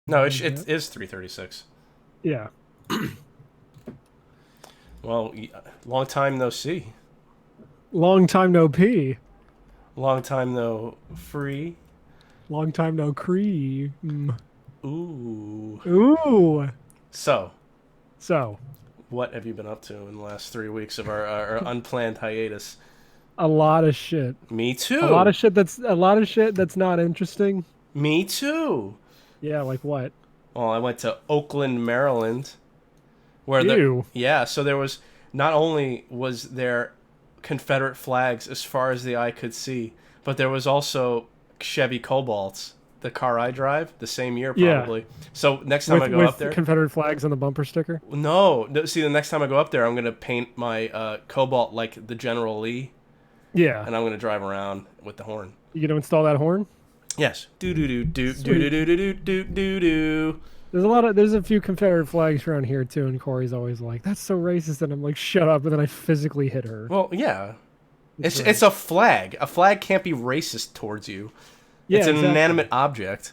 No, it is 3:36. Yeah. Well, long time no see. Long time no pee. Long time no free. Long time no cream. Ooh. Ooh. So, So, what have you been up to in the last 3 weeks of our unplanned hiatus? a lot of shit. Me A lot too. of shit that's not interesting. Me too. Yeah, like what? Well, I went to Oakland, Maryland, where Ew. so there was not only was there Confederate flags as far as the eye could see, but there was also Chevy Cobalts, the car I drive, the same year Yeah. probably. So next time I With go up there, Confederate flags on the bumper sticker. no, see the next time I go up there, I'm gonna paint my Cobalt like the General Lee, Yeah. and I'm gonna drive around with the horn. You gonna install that horn? Yes. Do do do do do Sweet. do do do do do do. There's a few Confederate flags around here too, and Corey's always like, "That's so racist," and I'm like, "Shut up!" And then I physically hit her. Well, yeah. It's It's right. a flag. A flag can't be racist towards you. Yeah, It's an exactly. inanimate object.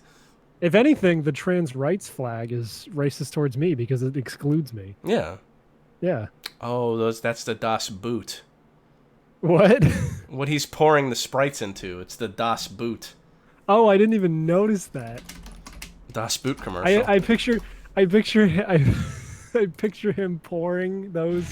If anything, the trans rights flag is racist towards me because it excludes me. Yeah. Yeah. Oh, that's the Das Boot. What? What he's pouring the sprites into. It's the Das Boot. Oh, I didn't even notice that. Das Boot commercial. I picture I picture I picture him pouring those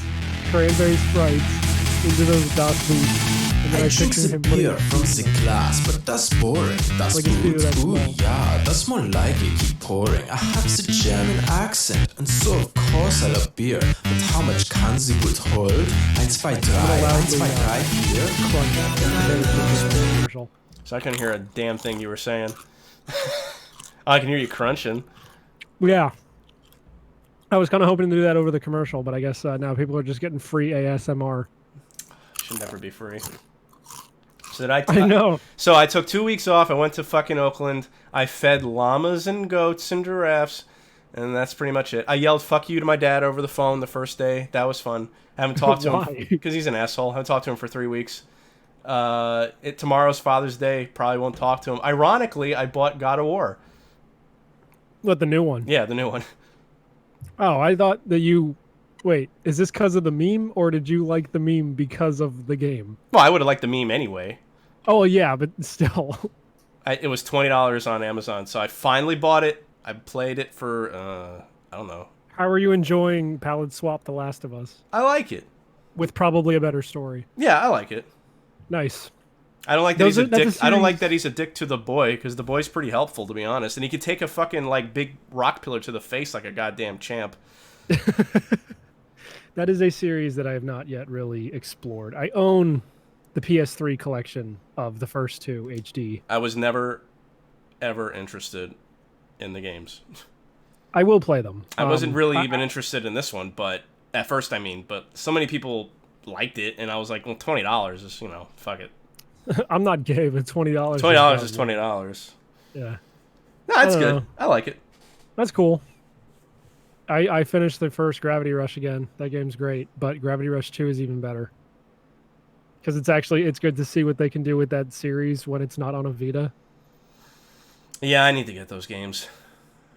cranberry sprites into those Das boots. And then I I drink picture the him putting beer from the glass, but that's boring. That's Like a good. dude that's Ooh, small. yeah, that's more like it. Keep pouring. I have the German accent, and so of course I love beer. But how much can the good hold? 1, 2, 3, 1, 2, 3, 4. crunch commercial. So I couldn't hear a damn thing you were saying. I can hear you crunching. Yeah. I was kind of hoping to do that over the commercial, but I guess now people are just getting free ASMR. Should never be free. So did I know. So I took 2 weeks off. I went to fucking Oakland. I fed llamas and goats and giraffes, and that's pretty much it. I yelled "fuck you" to my dad over the phone the first day. That was fun. I haven't talked to Why? him because he's an asshole. I haven't talked to him for 3 weeks. Tomorrow's Father's Day. Probably won't talk to him. Ironically, I bought God of War. What, the new one? Yeah, the new one. Oh, I thought that you... Wait, is this because of the meme, or did you like the meme because of the game? Well, I would have liked the meme anyway. Oh, yeah, but still. It was $20 on Amazon, so I finally bought it. I played it for I don't know. How are you enjoying Palette Swap The Last of Us? I like it. With probably a better story. Yeah, I like it. Nice. I don't like that Those he's a are- that's a dick. I don't like series- that he's a dick to the boy because the boy's pretty helpful, to be honest. And he could take a fucking like big rock pillar to the face like a goddamn champ. That is a series that I have not yet really explored. I own the PS3 collection of the first two HD. I was never, ever interested in the games. I will play them. I wasn't really even interested in this one, but at first, but so many people liked it, and I was like, well, $20 is, fuck it. I'm not gay, but $20. $20 is $20. Yeah. No, it's I don't good. know. I like it. That's cool. I finished the first Gravity Rush again. That game's great, but Gravity Rush 2 is even better. Because it's good to see what they can do with that series when it's not on a Vita. Yeah, I need to get those games.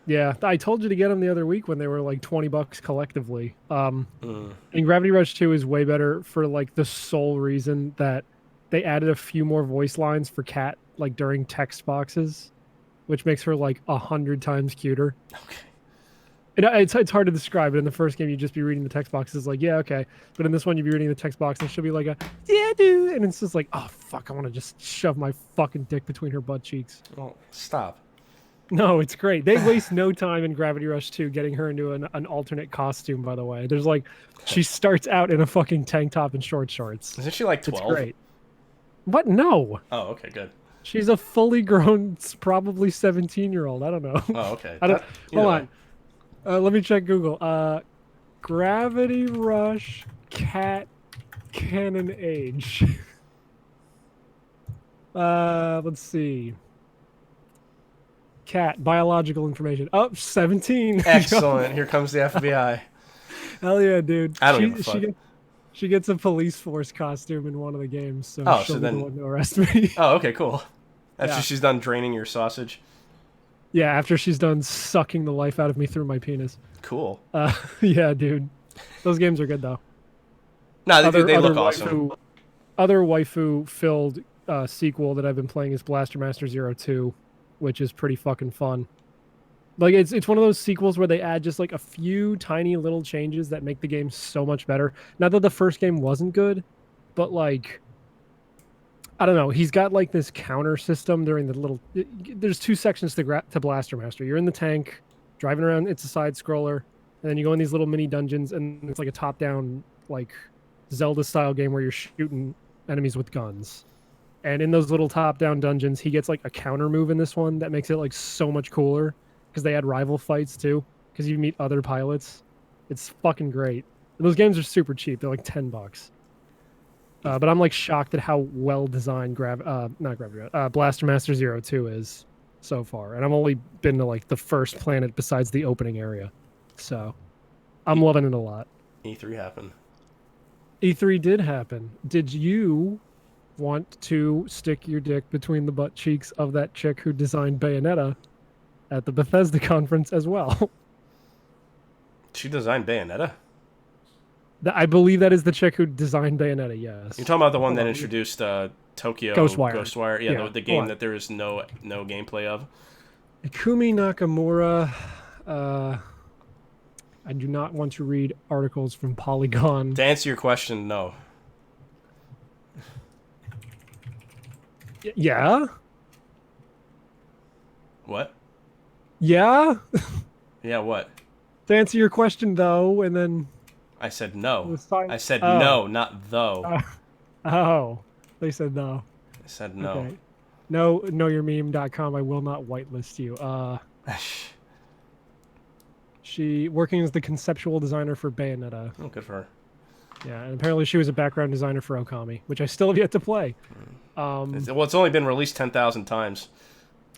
Yeah, I told you to get them the other week when they were like $20 collectively. And Gravity Rush 2 is way better for like the sole reason that they added a few more voice lines for Kat like during text boxes, which makes her like 100 times cuter. Okay. It's hard to describe it. In the first game, you'd just be reading the text boxes like, yeah, okay. But in this one, you'd be reading the text box and she'll be like, yeah, dude. And it's just like, oh, fuck, I want to just shove my fucking dick between her butt cheeks. Well, stop. No, it's great. They waste no time in Gravity Rush 2 getting her into an alternate costume, by the way. There's like, she starts out in a fucking tank top and short shorts. Isn't she like 12? It's great. What? No. Oh, okay, good. She's a fully grown, probably 17-year-old. I don't know. Oh, okay. I don't, Either hold way. on. Let me check Google. Gravity Rush Cat Canon Age. Let's see. Cat biological information. Oh, 17. Excellent. Here comes the FBI. Hell yeah, dude. I don't give a fuck. She gets a police force costume in one of the games, so Oh, she'll so be then- the one to arrest me. Oh, okay, cool. After Yeah. she's done draining your sausage. Yeah, after she's done sucking the life out of me through my penis. Cool. Yeah, dude. Those games are good though. No, they look awesome. Other waifu filled sequel that I've been playing is Blaster Master Zero 2, which is pretty fucking fun. Like it's one of those sequels where they add just like a few tiny little changes that make the game so much better. Not that the first game wasn't good, but like I don't know. He's got like this counter system during the little. There's two sections to Blaster Master. You're in the tank, driving around. It's a side scroller, and then you go in these little mini dungeons, and it's like a top-down like Zelda style game where you're shooting enemies with guns. And in those little top-down dungeons, he gets like a counter move in this one that makes it like so much cooler because they add rival fights too. Because you meet other pilots. It's fucking great. And those games are super cheap. They're like $10. But I'm like shocked at how well designed Blaster Master Zero 2 is so far. And I've only been to like the first planet besides the opening area. So I'm loving it a lot. E3 happened. E3 did happen. Did you want to stick your dick between the butt cheeks of that chick who designed Bayonetta at the Bethesda conference as well? She designed Bayonetta? I believe that is the chick who designed Bayonetta, yes. You're talking about the one that introduced Tokyo Ghostwire. Yeah, the game that there is no gameplay of. Ikumi Nakamura. I do not want to read articles from Polygon. To answer your question, no. Yeah? What? Yeah? Yeah, what? To answer your question, though, and then... I said no. I said no, not though. They said no. I said no. Okay. No, knowyourmeme.com. I will not whitelist you. She working as the conceptual designer for Bayonetta. Oh, good for her. Yeah, and apparently she was a background designer for Okami, which I still have yet to play. It's only been released 10,000 times.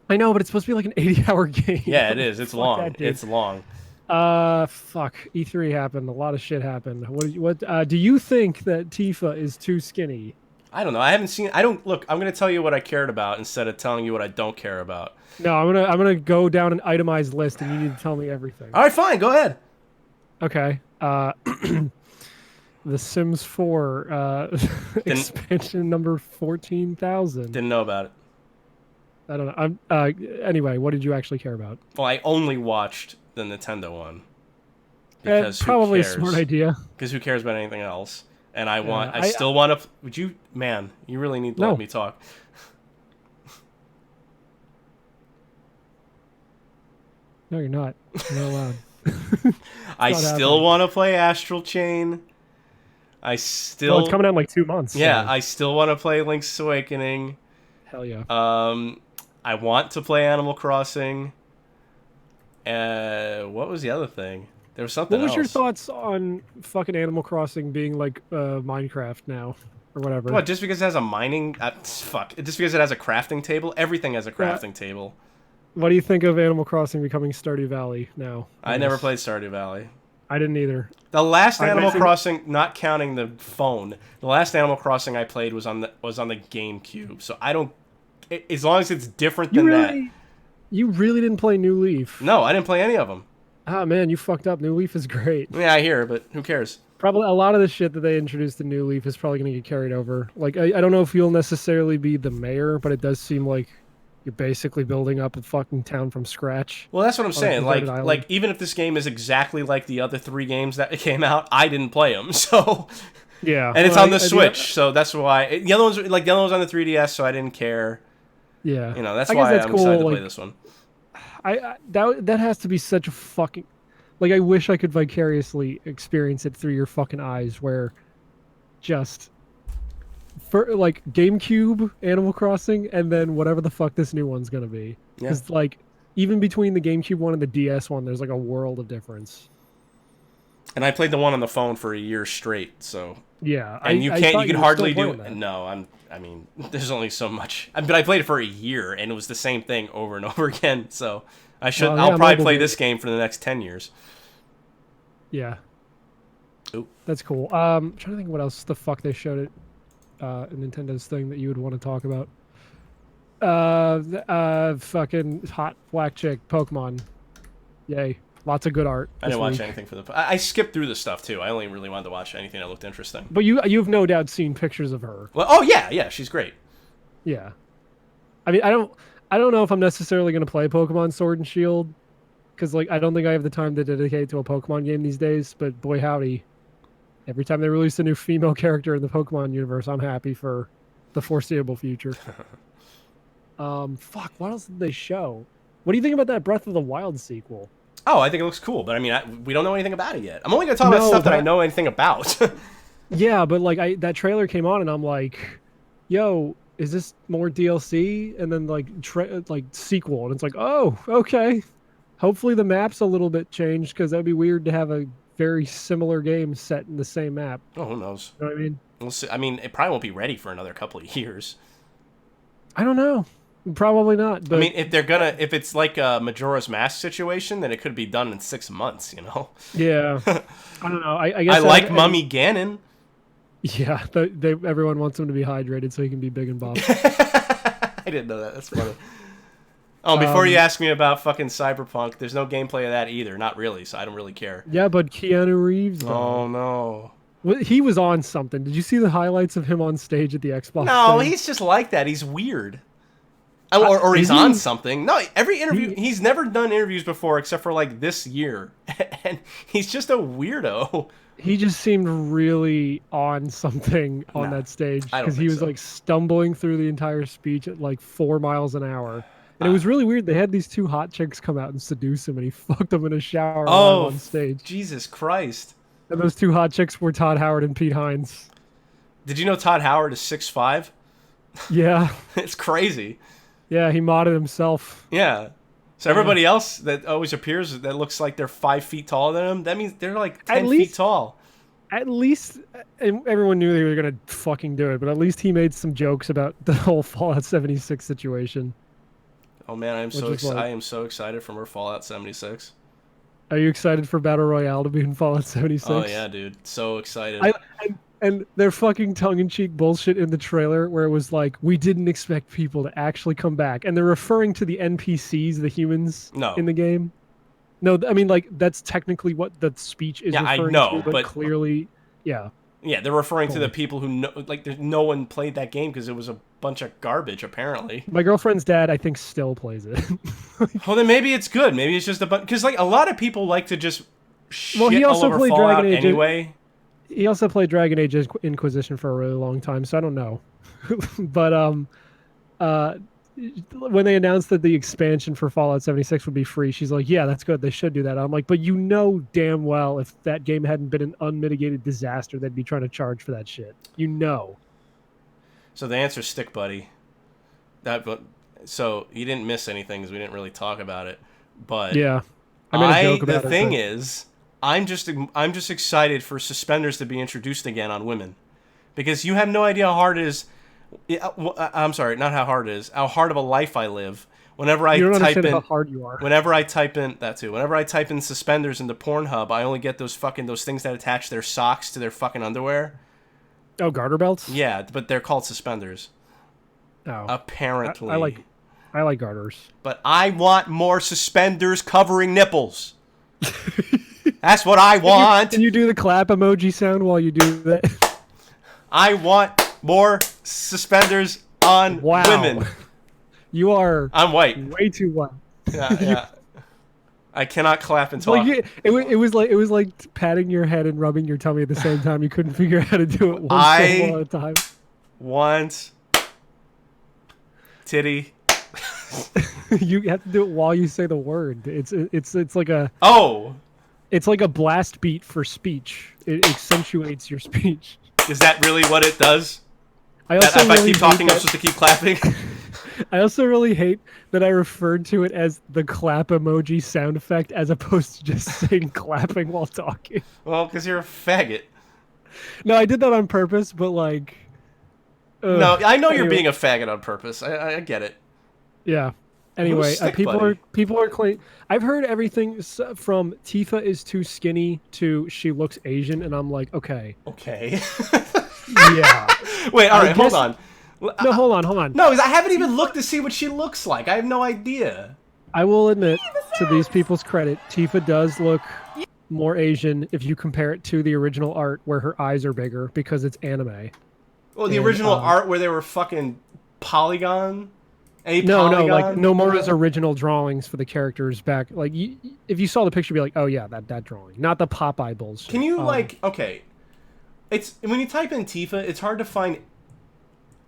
I know, but it's supposed to be like an 80-hour game. Yeah, it is. It's long. It's long. Fuck. E3 happened. A lot of shit happened. What do you think that Tifa is too skinny? I don't know. I haven't seen. I don't look. I'm gonna tell you what I cared about instead of telling you what I don't care about. No, I'm gonna go down an itemized list, and you need to tell me everything. All right, fine. Go ahead. Okay. The Sims 4 expansion number 14,000. Didn't know about it. I don't know. Anyway, what did you actually care about? Well, I only watched the Nintendo one. Because probably a smart idea. Because who cares about anything else? And I still want to. Would you, man? You really need to let me talk. No, you're not. You're not allowed. I still want to play Astral Chain. Well, it's coming out in like 2 months. Yeah, so. I still want to play Link's Awakening. Hell yeah. I want to play Animal Crossing. What was the other thing? There was something else. What was your thoughts on fucking Animal Crossing being like Minecraft now? Or whatever. What, just because it has a mining... fuck. Just because it has a crafting table? Everything has a crafting table. What do you think of Animal Crossing becoming Stardew Valley now? I never played Stardew Valley. I didn't either. The last Animal Crossing, not counting the phone, the last Animal Crossing I played was on the GameCube. So I don't... As long as it's different than that... You really didn't play New Leaf? No, I didn't play any of them. Ah, man, you fucked up. New Leaf is great. Yeah, I hear, but who cares? Probably a lot of the shit that they introduced in New Leaf is probably going to get carried over. Like, I don't know if you'll necessarily be the mayor, but it does seem like you're basically building up a fucking town from scratch. Well, that's what I'm saying. Like even if this game is exactly like the other 3 games that came out, I didn't play them. So yeah, and it's on the Switch, so that's why the other ones on the 3DS, so I didn't care. Yeah, you know, that's why I'm excited to play this one. That has to be such a fucking... Like, I wish I could vicariously experience it through your fucking eyes, where just... For, like, GameCube, Animal Crossing, and then whatever the fuck this new one's gonna be. Because, like, even between the GameCube one and the DS one, there's, like, a world of difference. And I played the one on the phone for a year straight, so... Yeah. And you can hardly do it. No, I mean, there's only so much. But I played it for a year, and it was the same thing over and over again. So I'll probably play this game for the next 10 years. Yeah. Ooh. That's cool. I'm trying to think what else the fuck they showed it in Nintendo's thing that you would want to talk about. Fucking hot black chick Pokemon. Yay. Lots of good art. I didn't watch anything for the. I skipped through the stuff too. I only really wanted to watch anything that looked interesting. But you've no doubt seen pictures of her. Well, oh yeah, she's great. Yeah. I mean, I don't know if I'm necessarily going to play Pokemon Sword and Shield, because like I don't think I have the time to dedicate to a Pokemon game these days. But boy howdy, every time they release a new female character in the Pokemon universe, I'm happy for the foreseeable future. Fuck, what else did they show? What do you think about that Breath of the Wild sequel? Oh, I think it looks cool, but I mean, we don't know anything about it yet. I'm only going to talk about stuff that I know anything about. Yeah, but like that trailer came on, and I'm like, yo, is this more DLC? And then like sequel, and it's like, oh, okay. Hopefully the map's a little bit changed, because that'd be weird to have a very similar game set in the same map. Oh, who knows? You know what I mean? We'll see. I mean, it probably won't be ready for another couple of years. I don't know. Probably not. But I mean, if it's like a Majora's Mask situation, then it could be done in 6 months. You know? Yeah. I don't know. I guess I like Mummy Ganon. Yeah, everyone wants him to be hydrated so he can be big and buff. I didn't know that. That's funny. Oh, before you ask me about fucking Cyberpunk, there's no gameplay of that either. Not really, so I don't really care. Yeah, but Keanu Reeves, though. Oh, no. He was on something. Did you see the highlights of him on stage at the Xbox? No, thing? he's just like that. He's weird. Or he's on something. No, every interview... He's never done interviews before except for, like, this year. And he's just a weirdo. He just seemed really on something on that stage, because he was like stumbling through the entire speech at like 4 miles an hour, and it was really weird. They had these 2 hot chicks come out and seduce him, and he fucked them in a shower on stage. Jesus Christ! And those 2 hot chicks were Todd Howard and Pete Hines. Did you know Todd Howard is 6'5"? Yeah, it's crazy. Yeah, he modded himself. Yeah. So everybody else that always appears that looks like they're 5 feet taller than him, that means they're like 10 feet tall. At least, and everyone knew they were going to fucking do it, but at least he made some jokes about the whole Fallout 76 situation. Oh man, I am so excited for more Fallout 76. Are you excited for Battle Royale to be in Fallout 76? Oh yeah, dude. So excited. And their fucking tongue-in-cheek bullshit in the trailer where it was like, we didn't expect people to actually come back. And they're referring to the NPCs, the humans in the game. No, I mean, like, that's technically what the speech is referring to. But clearly, yeah. Yeah, they're referring to the people who know, like, no one played that game because it was a bunch of garbage, apparently. My girlfriend's dad, I think, still plays it. Well, then maybe it's good. Maybe it's just a bunch... Because, like, a lot of people like to just shit he also all over played Fallout Dragon Age anyway. He also played Dragon Age Inquisition for a really long time, so I don't know. But when they announced that the expansion for Fallout 76 would be free, she's like, yeah, that's good. They should do that. I'm like, but you know damn well if that game hadn't been an unmitigated disaster, they'd be trying to charge for that shit. You know. So the answer's Stick Buddy. So you didn't miss anything because we didn't really talk about it. But yeah, I made a joke about the thing is, I'm just excited for suspenders to be introduced again on women, because you have no idea how hard it is. I'm sorry, not how hard it is. How hard of a life I live. Whenever I type in how hard you are. Whenever I type in Whenever I type in suspenders into Pornhub, I only get those things that attach their socks to their fucking underwear. Oh, garter belts? Yeah, but they're called suspenders. Oh. Apparently. I like garters. But I want more suspenders covering nipples. That's what I want. Can you do the clap emoji sound while you do that? I want more suspenders on women. You are. I'm white. Way too white. Yeah. I cannot clap and talk. Like it was like patting your head and rubbing your tummy at the same time. You couldn't figure out how to do it one at a time. Want titty. You have to do it while you say the word. It's like a It's like a blast beat for speech. It accentuates your speech. Is that really what it does? If I keep talking, I'm supposed to keep clapping? I also really hate that I referred to it as the clap emoji sound effect as opposed to just saying clapping while talking. Well, because you're a faggot. No, I did that on purpose, but like... no, I know you're being a faggot on purpose. I get it. Yeah. Anyway, people are claiming... I've heard everything from Tifa is too skinny to she looks Asian, and I'm like, okay. Okay. Yeah. Wait, all right, hold on. No, hold on. No, I haven't even looked to see what she looks like. I have no idea. I will admit, to these people's credit, Tifa does look more Asian if you compare it to the original art where her eyes are bigger because it's anime. Well, the original art where they were fucking polygon. No, like Nomura's original drawings for the characters back. Like, if you saw the picture, you'd be like, oh yeah, that drawing, not the Popeye bullshit. Can you okay? It's when you type in Tifa, it's hard to find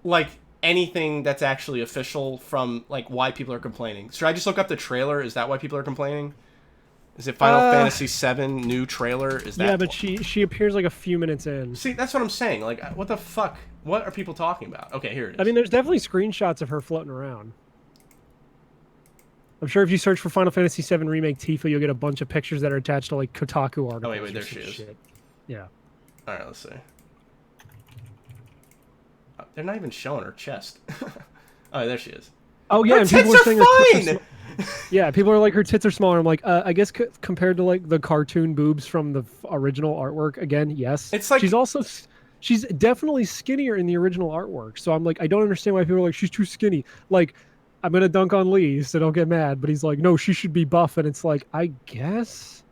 like anything that's actually official from like why people are complaining. Should I just look up the trailer? Is that why people are complaining? Is it Final Fantasy VII new trailer? Is that? Yeah, but she appears like a few minutes in. See, that's what I'm saying. Like, what the fuck? What are people talking about? Okay, here it is. I mean, there's definitely screenshots of her floating around. I'm sure if you search for Final Fantasy VII Remake Tifa, you'll get a bunch of pictures that are attached to like Kotaku articles. Oh wait, there she is. Shit. Yeah. All right, let's see. Oh, they're not even showing her chest. Oh, there she is. Oh yeah, her and tits people are saying fine. Her tits are yeah, people are like her tits are smaller. I'm like, I guess compared to like the cartoon boobs from the original artwork, again, yes. It's like she's definitely skinnier in the original artwork. So I'm like, I don't understand why people are like she's too skinny. Like, I'm gonna dunk on Lee, so don't get mad. But he's like, no, she should be buff, and it's like, I guess,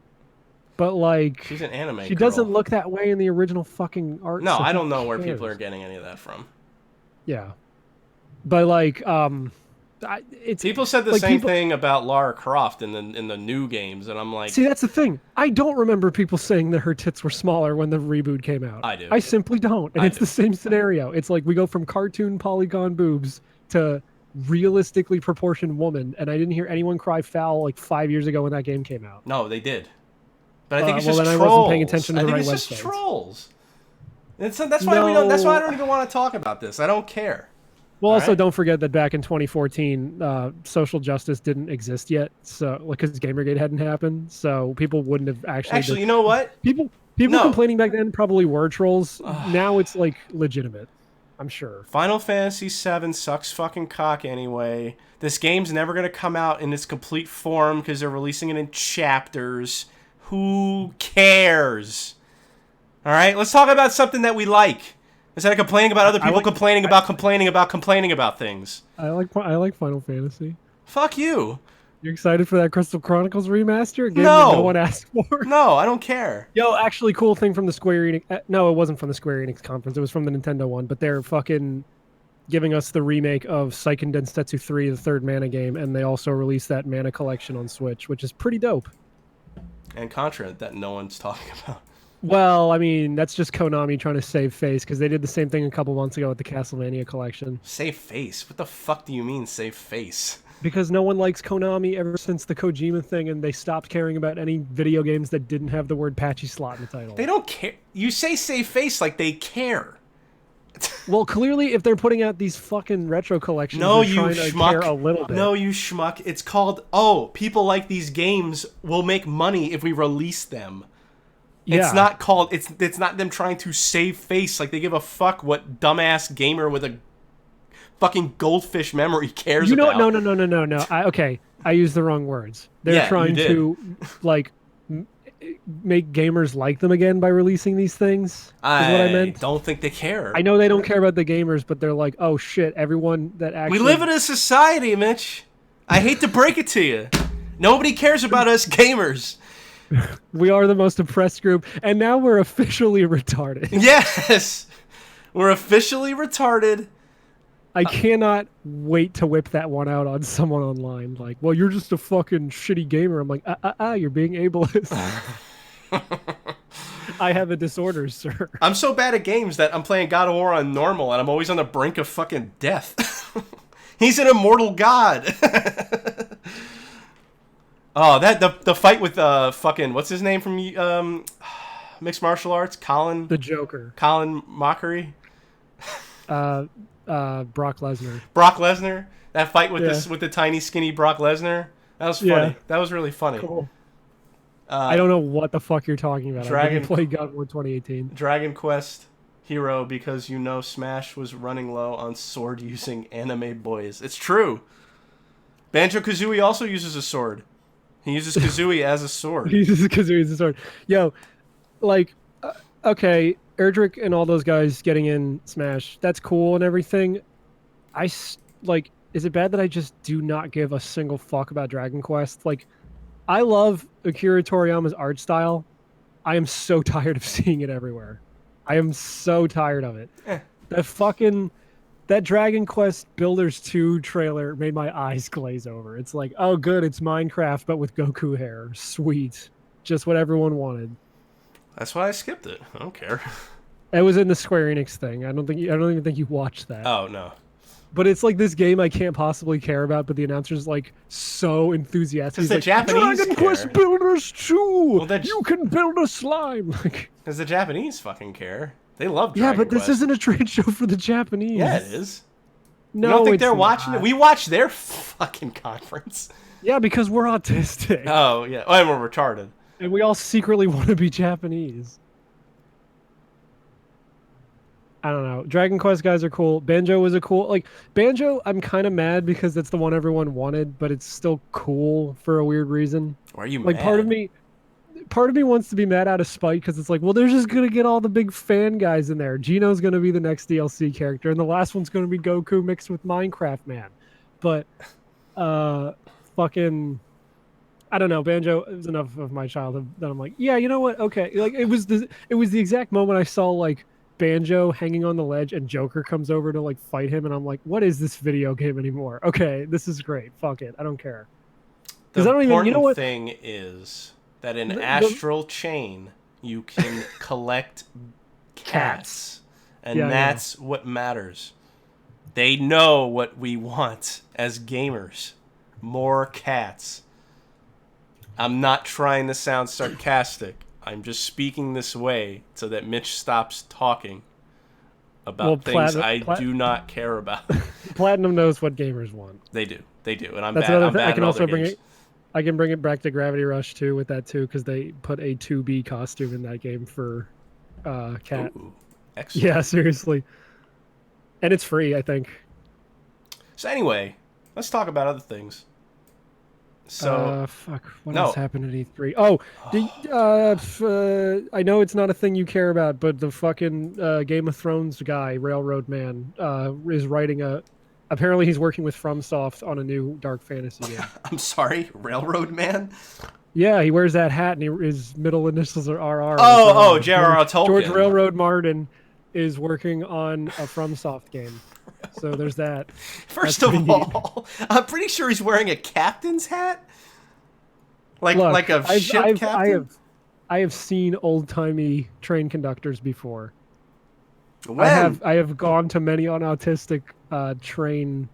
but like, she's an anime. She doesn't look that way in the original fucking art. No, so I don't know where people are getting any of that from. Yeah, but like, it's people said the like same thing about Lara Croft in the new games, and I'm like, see, that's the thing. I don't remember people saying that her tits were smaller when the reboot came out. I do. I simply don't, and it's the same scenario. It's like we go from cartoon polygon boobs to realistically proportioned woman, and I didn't hear anyone cry foul like 5 years ago when that game came out. No, they did. But I think it's just trolls. I wasn't paying attention to the right it's websites. just trolls. That's why we don't. That's why I don't even want to talk about this. I don't care. Well, also don't forget that back in 2014, social justice didn't exist yet, so because Gamergate hadn't happened, so people wouldn't have actually. You know what? People complaining back then probably were trolls. Now it's like legitimate. I'm sure. Final Fantasy VII sucks fucking cock anyway. This game's never going to come out in its complete form because they're releasing it in chapters. Who cares? All right, let's talk about something that we like. Instead of complaining about other people complaining about things. I like Final Fantasy. Fuck you. You're excited for that Crystal Chronicles remaster? A game that no one asked for? No, I don't care. Yo, actually, cool thing from the Square Enix. No, it wasn't from the Square Enix conference. It was from the Nintendo one. But they're fucking giving us the remake of Seiken Densetsu 3, the third Mana game, and they also released that Mana collection on Switch, which is pretty dope. And Contra that no one's talking about. Well, I mean, that's just Konami trying to save face, because they did the same thing a couple months ago with the Castlevania collection. Save face? What the fuck do you mean, save face? Because no one likes Konami ever since the Kojima thing, and they stopped caring about any video games that didn't have the word patchy slot in the title. They don't care. You say save face like they care. Well, clearly, if they're putting out these fucking retro collections, no, they're trying to care a little bit. No, you schmuck. It's called, people like these games will make money if we release them. Yeah. It's not called, it's not them trying to save face. Like, they give a fuck what dumbass gamer with a fucking goldfish memory cares about. No. Okay, I used the wrong words. They're trying to, like, make gamers like them again by releasing these things, is what I meant. I don't think they care. I know they don't care about the gamers, but they're like, oh shit, everyone that actually... We live in a society, Mitch. I hate to break it to you. Nobody cares about us gamers. We are the most oppressed group, and now we're officially retarded. Yes! We're officially retarded. I cannot wait to whip that one out on someone online. Like, well, you're just a fucking shitty gamer. I'm like, you're being ableist. I have a disorder, sir. I'm so bad at games that I'm playing God of War on normal, and I'm always on the brink of fucking death. He's an immortal god. Oh, the fight with fucking what's his name from mixed martial arts? Colin. The Joker. Colin Mockery. Brock Lesnar. Brock Lesnar. That fight with the tiny skinny Brock Lesnar. That was funny. Yeah. That was really funny. Cool. I don't know what the fuck you're talking about. I didn't play God of War 2018. Dragon Quest hero because Smash was running low on sword using anime boys. It's true. Banjo-Kazooie also uses a sword. He uses Kazooie as a sword. He uses Kazooie as a sword. Yo, like, okay, Erdrick and all those guys getting in Smash, that's cool and everything. like, is it bad that I just do not give a single fuck about Dragon Quest? Like, I love Akira Toriyama's art style. I am so tired of seeing it everywhere. I am so tired of it. That Dragon Quest Builders 2 trailer made my eyes glaze over. It's like, oh good, it's Minecraft but with Goku hair. Sweet. Just what everyone wanted. That's why I skipped it. I don't care. It was in the Square Enix thing. I don't even think you watched that. Oh no. But it's like this game I can't possibly care about, but the announcer's like so enthusiastic. Because the like, Japanese Dragon care. Quest Builders 2! Well, you can build a slime! Like, because the Japanese fucking care. They love Dragon yeah, but Quest. this isn't a trade show for the Japanese. Yeah, it is. No, you don't think it's they're watching not. it? We watch their fucking conference. Yeah, because we're autistic. Oh, yeah. Oh, and we're retarded. And we all secretly want to be Japanese. I don't know. Dragon Quest guys are cool. Banjo was a cool... Like, Banjo, I'm kind of mad because that's the one everyone wanted, but it's still cool for a weird reason. Why are you Like, mad? part of me wants to be mad out of spite because it's like, well, they're just going to get all the big fan guys in there. Gino's going to be the next DLC character, and the last one's going to be Goku mixed with Minecraft Man. But, fucking... I don't know. Banjo is enough of my childhood that I'm like, yeah, you know what? Okay. Like, it was the exact moment I saw, like, Banjo hanging on the ledge and Joker comes over to, like, fight him, and I'm like, what is this video game anymore? Okay, this is great. Fuck it. I don't care. The I don't even, you know what? thing is that in Astral Chain, you can collect cats. And that's what matters. They know what we want as gamers. More cats. I'm not trying to sound sarcastic. I'm just speaking this way so that Mitch stops talking about things I do not care about. Platinum knows what gamers want. They do. They do. And I'm That's bad. another I'm thing. bad I can at also other bring games. it. I can bring it back to Gravity Rush 2 with that too, because they put a 2B costume in that game for cat. Ooh, excellent. Yeah, seriously. And it's free, I think. So anyway, let's talk about other things. So fuck. What else happened at E3? Oh, I know it's not a thing you care about, but the fucking Game of Thrones guy, Railroad Man, is writing a. Apparently, he's working with FromSoft on a new dark fantasy game. I'm sorry, Railroad Man. Yeah, he wears that hat, and his middle initials are RR. J.R.R. Tolkien. George Railroad Martin is working on a FromSoft game. So there's that. First of all, I'm pretty sure he's wearing a captain's hat. Like a ship captain? I have seen old-timey train conductors before. When? I have gone to many unautistic train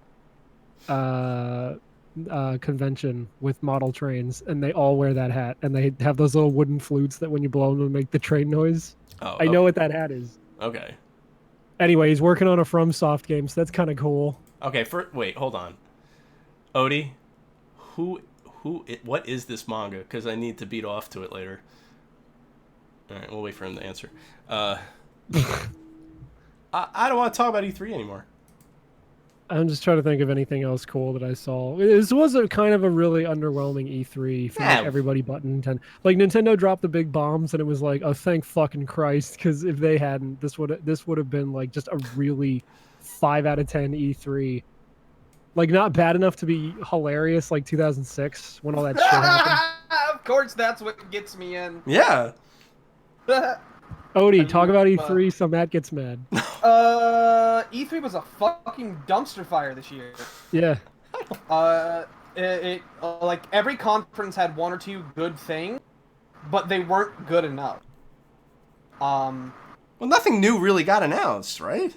convention with model trains, and they all wear that hat, and they have those little wooden flutes that when you blow them make the train noise. Oh, I know what that hat is. Okay. Anyway, he's working on a FromSoft game, so that's kind of cool. Okay, wait, hold on. Odie, what is this manga? Because I need to beat off to it later. All right, we'll wait for him to answer. I don't want to talk about E3 anymore. I'm just trying to think of anything else cool that I saw. This was a kind of a really underwhelming E3 for like everybody but Nintendo. Like Nintendo dropped the big bombs, and it was like, oh, thank fucking Christ, because if they hadn't, this would have been like just a really 5 out of 10 E3. Like not bad enough to be hilarious, like 2006 when all that shit happened. Of course, that's what gets me in. Yeah. Odie, talk about E3 so Matt gets mad. E3 was a fucking dumpster fire this year. Yeah. Like every conference had one or two good things, but they weren't good enough. Well, nothing new really got announced, right?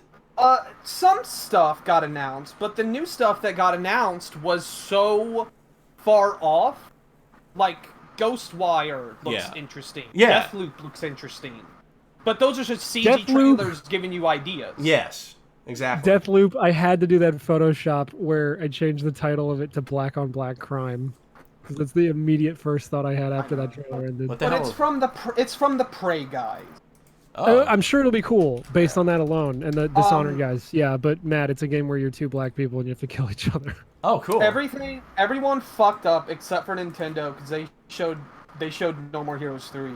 Some stuff got announced, but the new stuff that got announced was so far off. Like Ghostwire looks interesting. Yeah. Deathloop looks interesting. But those are just CG Deathloop. trailers giving you ideas. Yes, exactly. Deathloop, I had to do that in Photoshop where I changed the title of it to Black on Black Crime. Because that's the immediate first thought I had after that trailer ended. What the But hell? it's from the Prey guys. Oh. I'm sure it'll be cool based on that alone, and the Dishonored guys. Yeah, but Matt, it's a game where you're two black people and you have to kill each other. Oh, cool. Everyone fucked up except for Nintendo because they showed No More Heroes 3.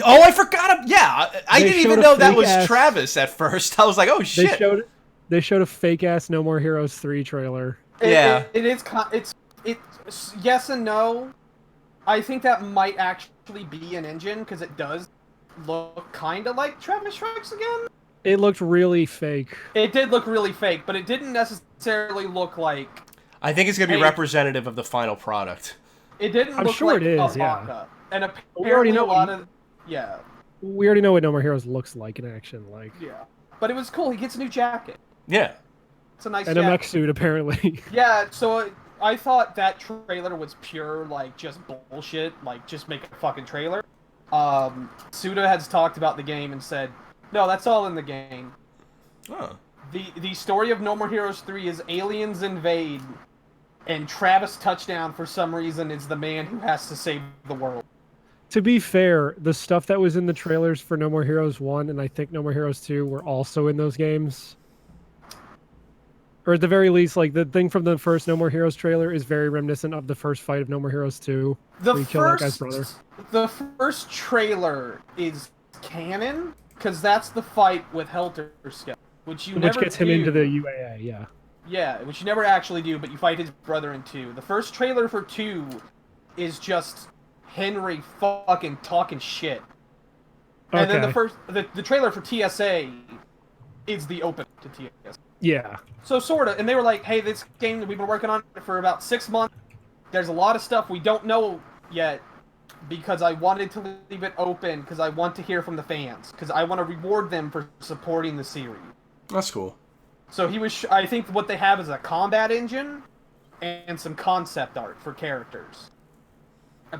Oh, I forgot. Yeah, I didn't even know that was Travis at first. I was like, oh shit. They showed a fake ass No More Heroes 3 trailer. It's yes and no. I think that might actually be an engine because it does look kind of like Travis Strikes Again. It looked really fake. It did look really fake, but it didn't necessarily look like. I think it's gonna be representative of the final product. It didn't. I'm look sure like it is. a mock-up. And apparently we already know a lot of. Yeah. We already know what No More Heroes looks like in action. Like. Yeah. But it was cool. He gets a new jacket. Yeah. It's a nice and jacket. a mech suit, apparently. Yeah, so I thought that trailer was pure, like, just bullshit. Like, just make a fucking trailer. Suda has talked about the game and said, no, that's all in the game. Oh. The story of No More Heroes 3 is aliens invade, and Travis Touchdown, for some reason, is the man who has to save the world. To be fair, the stuff that was in the trailers for No More Heroes 1 and I think No More Heroes 2 were also in those games. Or at the very least, like, the thing from the first No More Heroes trailer is very reminiscent of the first fight of No More Heroes 2. The first trailer is canon, because that's the fight with Helter Skelter, which gets him into the UAA, yeah. Yeah, which you never actually do, but you fight his brother in 2. The first trailer for 2 is just Henry fucking talking shit. Okay. And then the trailer for TSA is the open to TSA. Yeah. So sorta, and they were like, hey, this game that we've been working on for about 6 months, there's a lot of stuff we don't know yet, because I wanted to leave it open, because I want to hear from the fans, because I want to reward them for supporting the series. That's cool. So I think what they have is a combat engine, and some concept art for characters.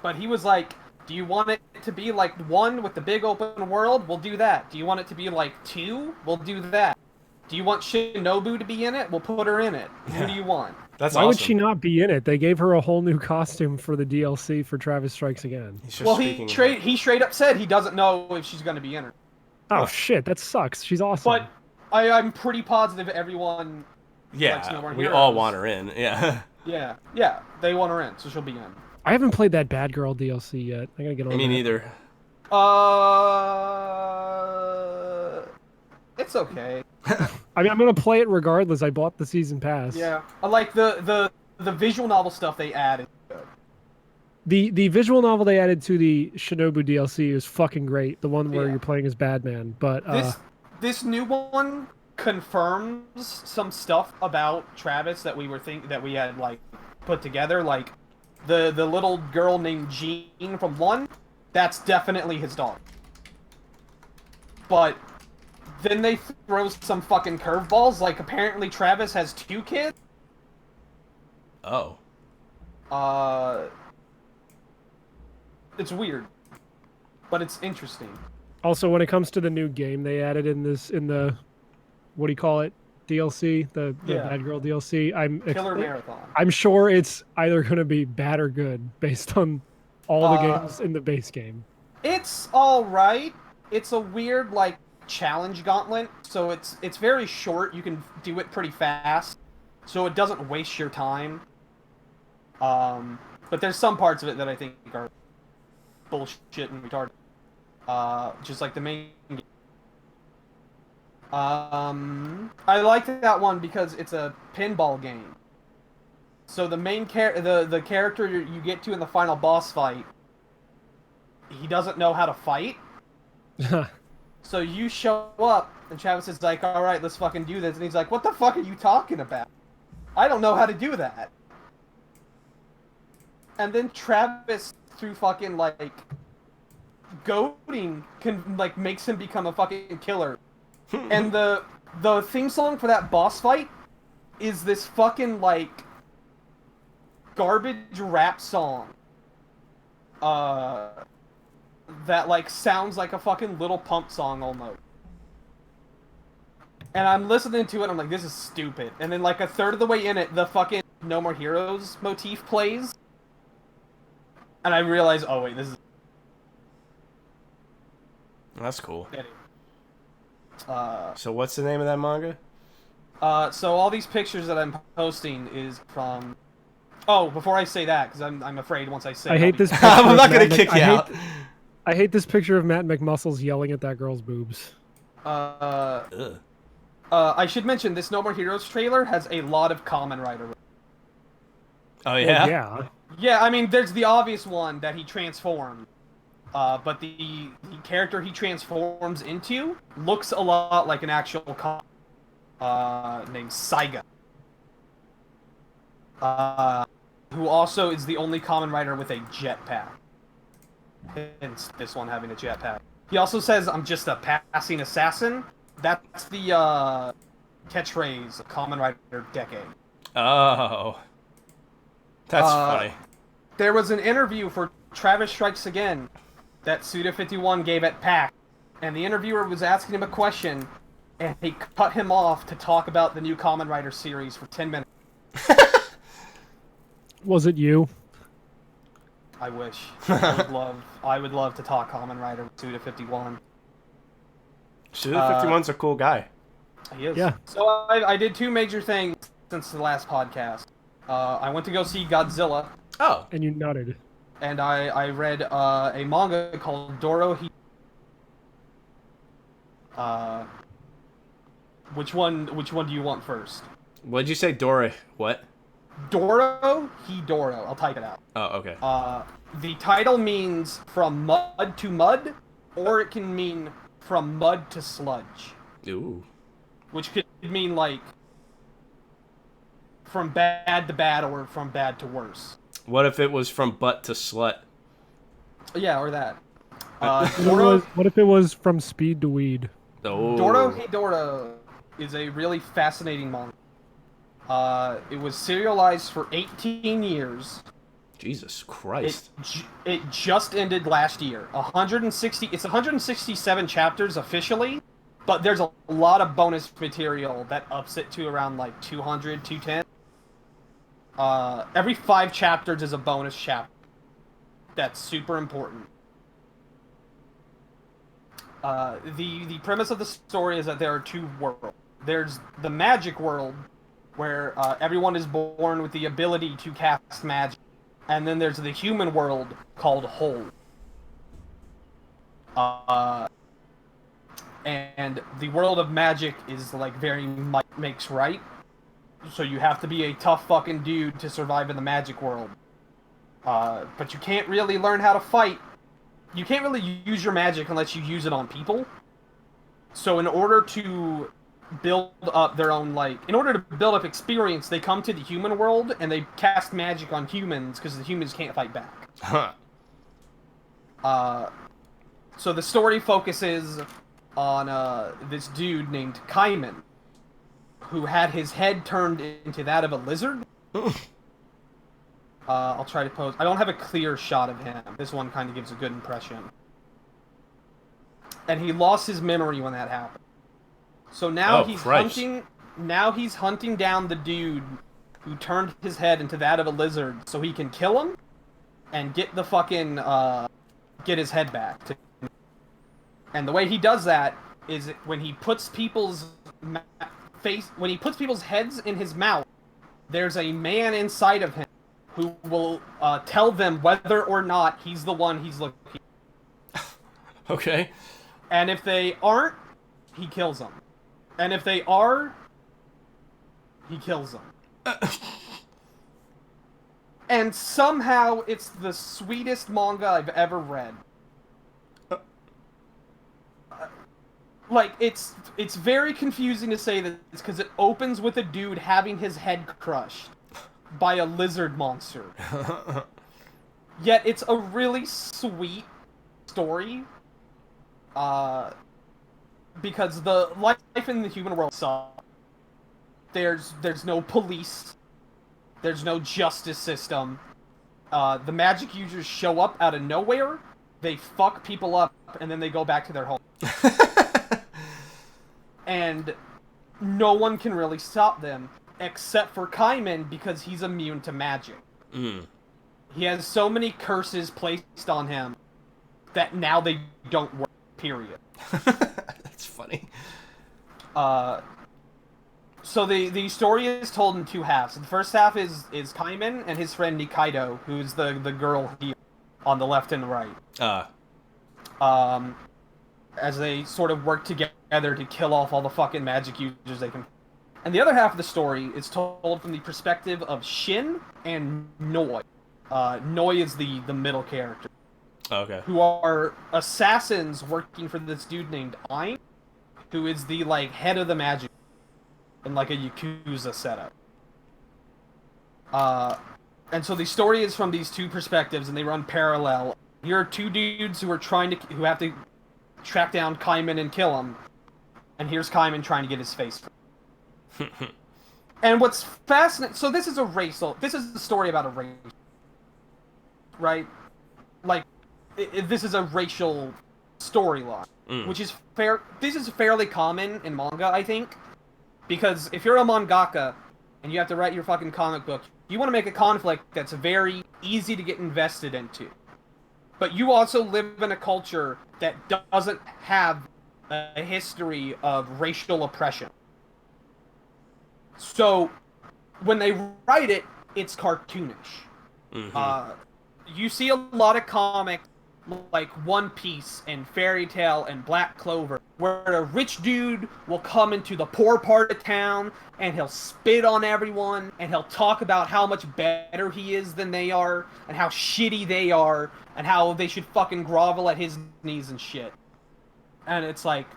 But he was like, do you want it to be like 1 with the big open world? We'll do that. Do you want it to be like 2? We'll do that. Do you want Shinobu to be in it? We'll put her in it. Who do you want? That's Why awesome. would she not be in it? They gave her a whole new costume for the DLC for Travis Strikes Again. Well, he straight up said he doesn't know if she's going to be in it. Oh, shit, that sucks. She's awesome. But I'm pretty positive everyone likes No More we Heroes. all want her in, yeah. Yeah, they want her in, so she'll be in. I haven't played that Bad Girl DLC yet. I gotta get on Me that. neither. It's okay. I mean, I'm gonna play it regardless. I bought the season pass. Yeah, I like the visual novel stuff they added. The visual novel they added to the Shinobu DLC is fucking great. The one where you're playing as Badman. But this new one confirms some stuff about Travis that we had like put together. Like the little girl named Jean from 1, that's definitely his daughter. But then they throw some fucking curveballs. Like, apparently Travis has 2 kids. Oh. It's weird, but it's interesting. Also, when it comes to the new game they added in the, what do you call it, DLC, the Bad Girl DLC, Killer Marathon. I'm sure it's either going to be bad or good based on all the games in the base game. It's all right. It's a weird, like, challenge gauntlet, so it's very short. You can do it pretty fast, so it doesn't waste your time. But there's some parts of it that I think are bullshit and retarded. Just like the main game. I liked that one because it's a pinball game. So the main the character you get to in the final boss fight, he doesn't know how to fight. So you show up, and Travis is like, alright, let's fucking do this. And he's like, what the fuck are you talking about? I don't know how to do that. And then Travis, through fucking, like, goading, makes him become a fucking killer. And the theme song for that boss fight is this fucking, like, garbage rap song. That, like, sounds like a fucking Little Pump song almost. And I'm listening to it, and I'm like, this is stupid. And then, like, a third of the way in it, the fucking No More Heroes motif plays. And I realize, oh wait, this is... That's cool. Anyway. So what's the name of that manga? So all these pictures that I'm posting is from... Oh, before I say that, because I'm afraid once I say I hate this picture I'm not going to kick you out. I hate this picture of Matt McMuscles yelling at that girl's boobs. Ugh. I should mention this No More Heroes trailer has a lot of Kamen Rider. Oh Well, yeah. yeah. Yeah, I mean, there's the obvious one that he transformed. But the character he transforms into looks a lot like an actual named Saiga. Who also is the only Kamen Rider with a jetpack. Hence this one having a jetpack. He also says, "I'm just a passing assassin." That's the catchphrase of Kamen Rider Decade. Oh. That's funny. There was an interview for Travis Strikes Again that Suda51 gave at PAX, and the interviewer was asking him a question, and he cut him off to talk about the new Kamen Rider series for 10 minutes. Was it you? I wish. I would love to talk Kamen Rider with Suda51. Suda51's a cool guy. He is. Yeah. So I did two major things since the last podcast. I went to go see Godzilla, Oh. And you nutted. and I read a manga called Doro. Which one do you want first? What'd you say, Dora? What? Doro Hidoro. I'll type it out. Oh, okay. The title means from mud to mud, or it can mean from mud to sludge, Ooh. which could mean like from bad to bad or from bad to worse. What if it was from butt to slut? Yeah, or that. What if it was from speed to weed? Oh. Doro Hidoro is a really fascinating manga. It was serialized for 18 years. Jesus Christ. It just ended last year. 160. It's 167 chapters officially, but there's a lot of bonus material that ups it to around like 200, 210. Every 5 chapters is a bonus chapter. That's super important. The premise of the story is that there are 2 worlds. There's the magic world, where everyone is born with the ability to cast magic. And then there's the human world called Whole. And the world of magic is like very might makes right. So you have to be a tough fucking dude to survive in the magic world. But you can't really learn how to fight. You can't really use your magic unless you use it on people. So in order to build up their own, in order to build up experience, they come to the human world and they cast magic on humans because the humans can't fight back. Huh. So the story focuses on this dude named Kaiman, who had his head turned into that of a lizard. I'll try to pose. I don't have a clear shot of him. This one kind of gives a good impression. And he lost his memory when that happened. So now he's hunting. Now he's hunting down the dude who turned his head into that of a lizard, so he can kill him and get the fucking get his head back. And the way he does that is when he puts people's when he puts people's heads in his mouth. There's a man inside of him who will tell them whether or not he's the one he's looking. Okay. And if they aren't, he kills them. And if they are, he kills them. And somehow it's the sweetest manga I've ever read. It's very confusing to say this because it opens with a dude having his head crushed by a lizard monster. Yet it's a really sweet story. Because the life in the human world sucks. There's no police. There's no justice system. The magic users show up out of nowhere. They fuck people up, and then they go back to their home. And no one can really stop them, except for Kaiman, because he's immune to magic. Mm. He has so many curses placed on him that now they don't work, period. That's funny. So the story is told in 2 halves. The first half is Kaiman and his friend Nikaido, who's the girl here on the left and the right. as they sort of work together to kill off all the fucking magic users they can. And the other half of the story is told from the perspective of Shin and Noi. Noi is the middle character. Okay. Who are assassins working for this dude named Ein, who is the, like, head of the magic in, like, a Yakuza setup. And so the story is from these two perspectives, and they run parallel. Here are two dudes who have to track down Kaiman and kill him. And here's Kaiman trying to get his face. And what's fascinating... So this is the story about a race. Right? Like, this is a racial storyline. Which is fair... This is fairly common in manga, I think. Because if you're a mangaka, and you have to write your fucking comic book, you want to make a conflict that's very easy to get invested into. But you also live in a culture that doesn't have a history of racial oppression. So, when they write it, it's cartoonish. You see a lot of comics like One Piece and Fairy Tail and Black Clover, where a rich dude will come into the poor part of town and he'll spit on everyone and he'll talk about how much better he is than they are and how shitty they are and how they should fucking grovel at his knees and shit. And it's like,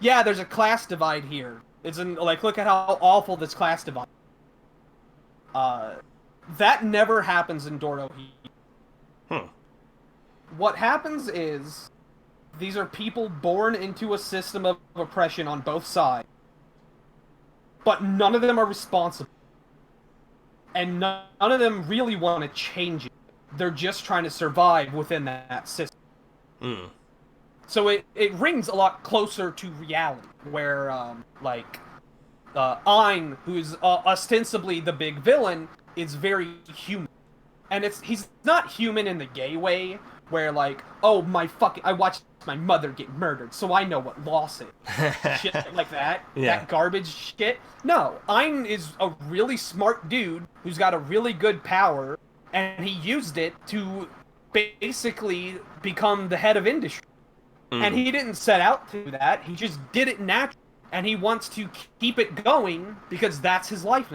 yeah, there's a class divide here. Like, look at how awful this class divide is. That never happens in Dorohedoro. What happens is, these are people born into a system of oppression on both sides, but none of them are responsible. And none of them really want to change it. They're just trying to survive within that system. So it rings a lot closer to reality, where, Ein, who's ostensibly the big villain, is very human. And he's not human in the gay way, where, like, oh, I watched my mother get murdered, so I know what loss is. Shit like that. Yeah. That garbage shit. No, Ein is a really smart dude who's got a really good power, and he used it to basically become the head of industry. And he didn't set out to do that, he just did it naturally. And he wants to keep it going, because that's his life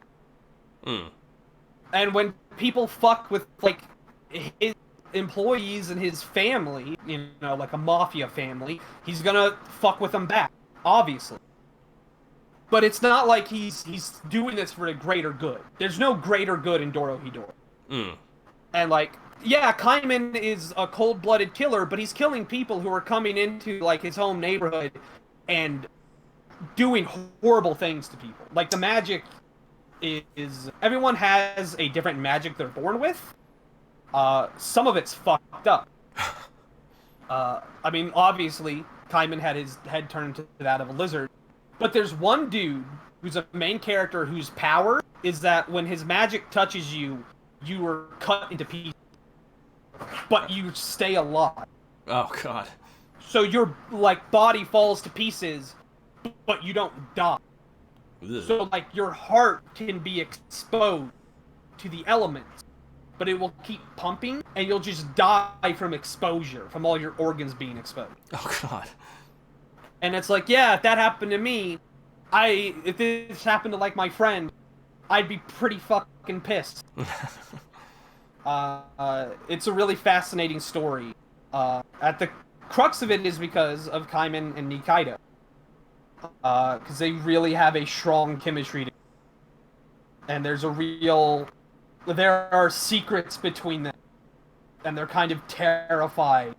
now. And when people fuck with, like, his employees and his family, you know, like a mafia family, he's gonna fuck with them back, obviously. But it's not like he's doing this for a greater good. There's no greater good in Dorohedoro. And, like, yeah, Kaiman is a cold-blooded killer, but he's killing people who are coming into, like, his home neighborhood and doing horrible things to people. Like, the magic is... Everyone has a different magic they're born with. Some of it's fucked up. I mean, obviously, Kaiman had his head turned to that of a lizard. But there's one dude who's a main character whose power is that when his magic touches you, you are cut into pieces. But you stay alive. Oh, God. So your, like, body falls to pieces, but you don't die. Ugh. So, like, your heart can be exposed to the elements, but it will keep pumping, and you'll just die from exposure, from all your organs being exposed. Oh, God. And it's like, yeah, if that happened to me, if this happened to, like, my friend, I'd be pretty fucking pissed. It's a really fascinating story. At the crux of it is because of Kaiman and Nikaido. Because they really have a strong chemistry. And there are secrets between them. And they're kind of terrified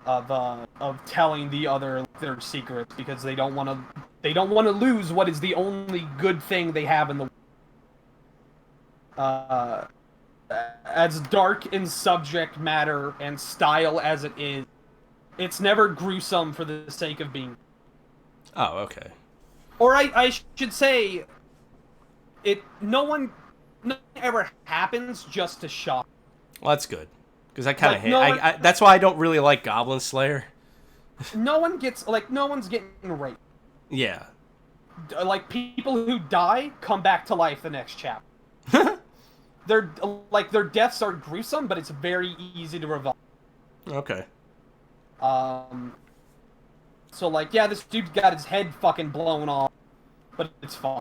of telling the other their secrets, because they don't want to lose what is the only good thing they have in the world. As dark in subject matter and style as it is, it's never gruesome for the sake of being. Oh, okay. Or I should say, nothing ever happens just to shock. Well, that's good, because I kind of Like, that's why I don't really like Goblin Slayer. No one's getting raped. Yeah. Like, people who die come back to life the next chapter. Their deaths are gruesome, but it's very easy to revive. Okay. So like, yeah, this dude got his head fucking blown off, but it's fine.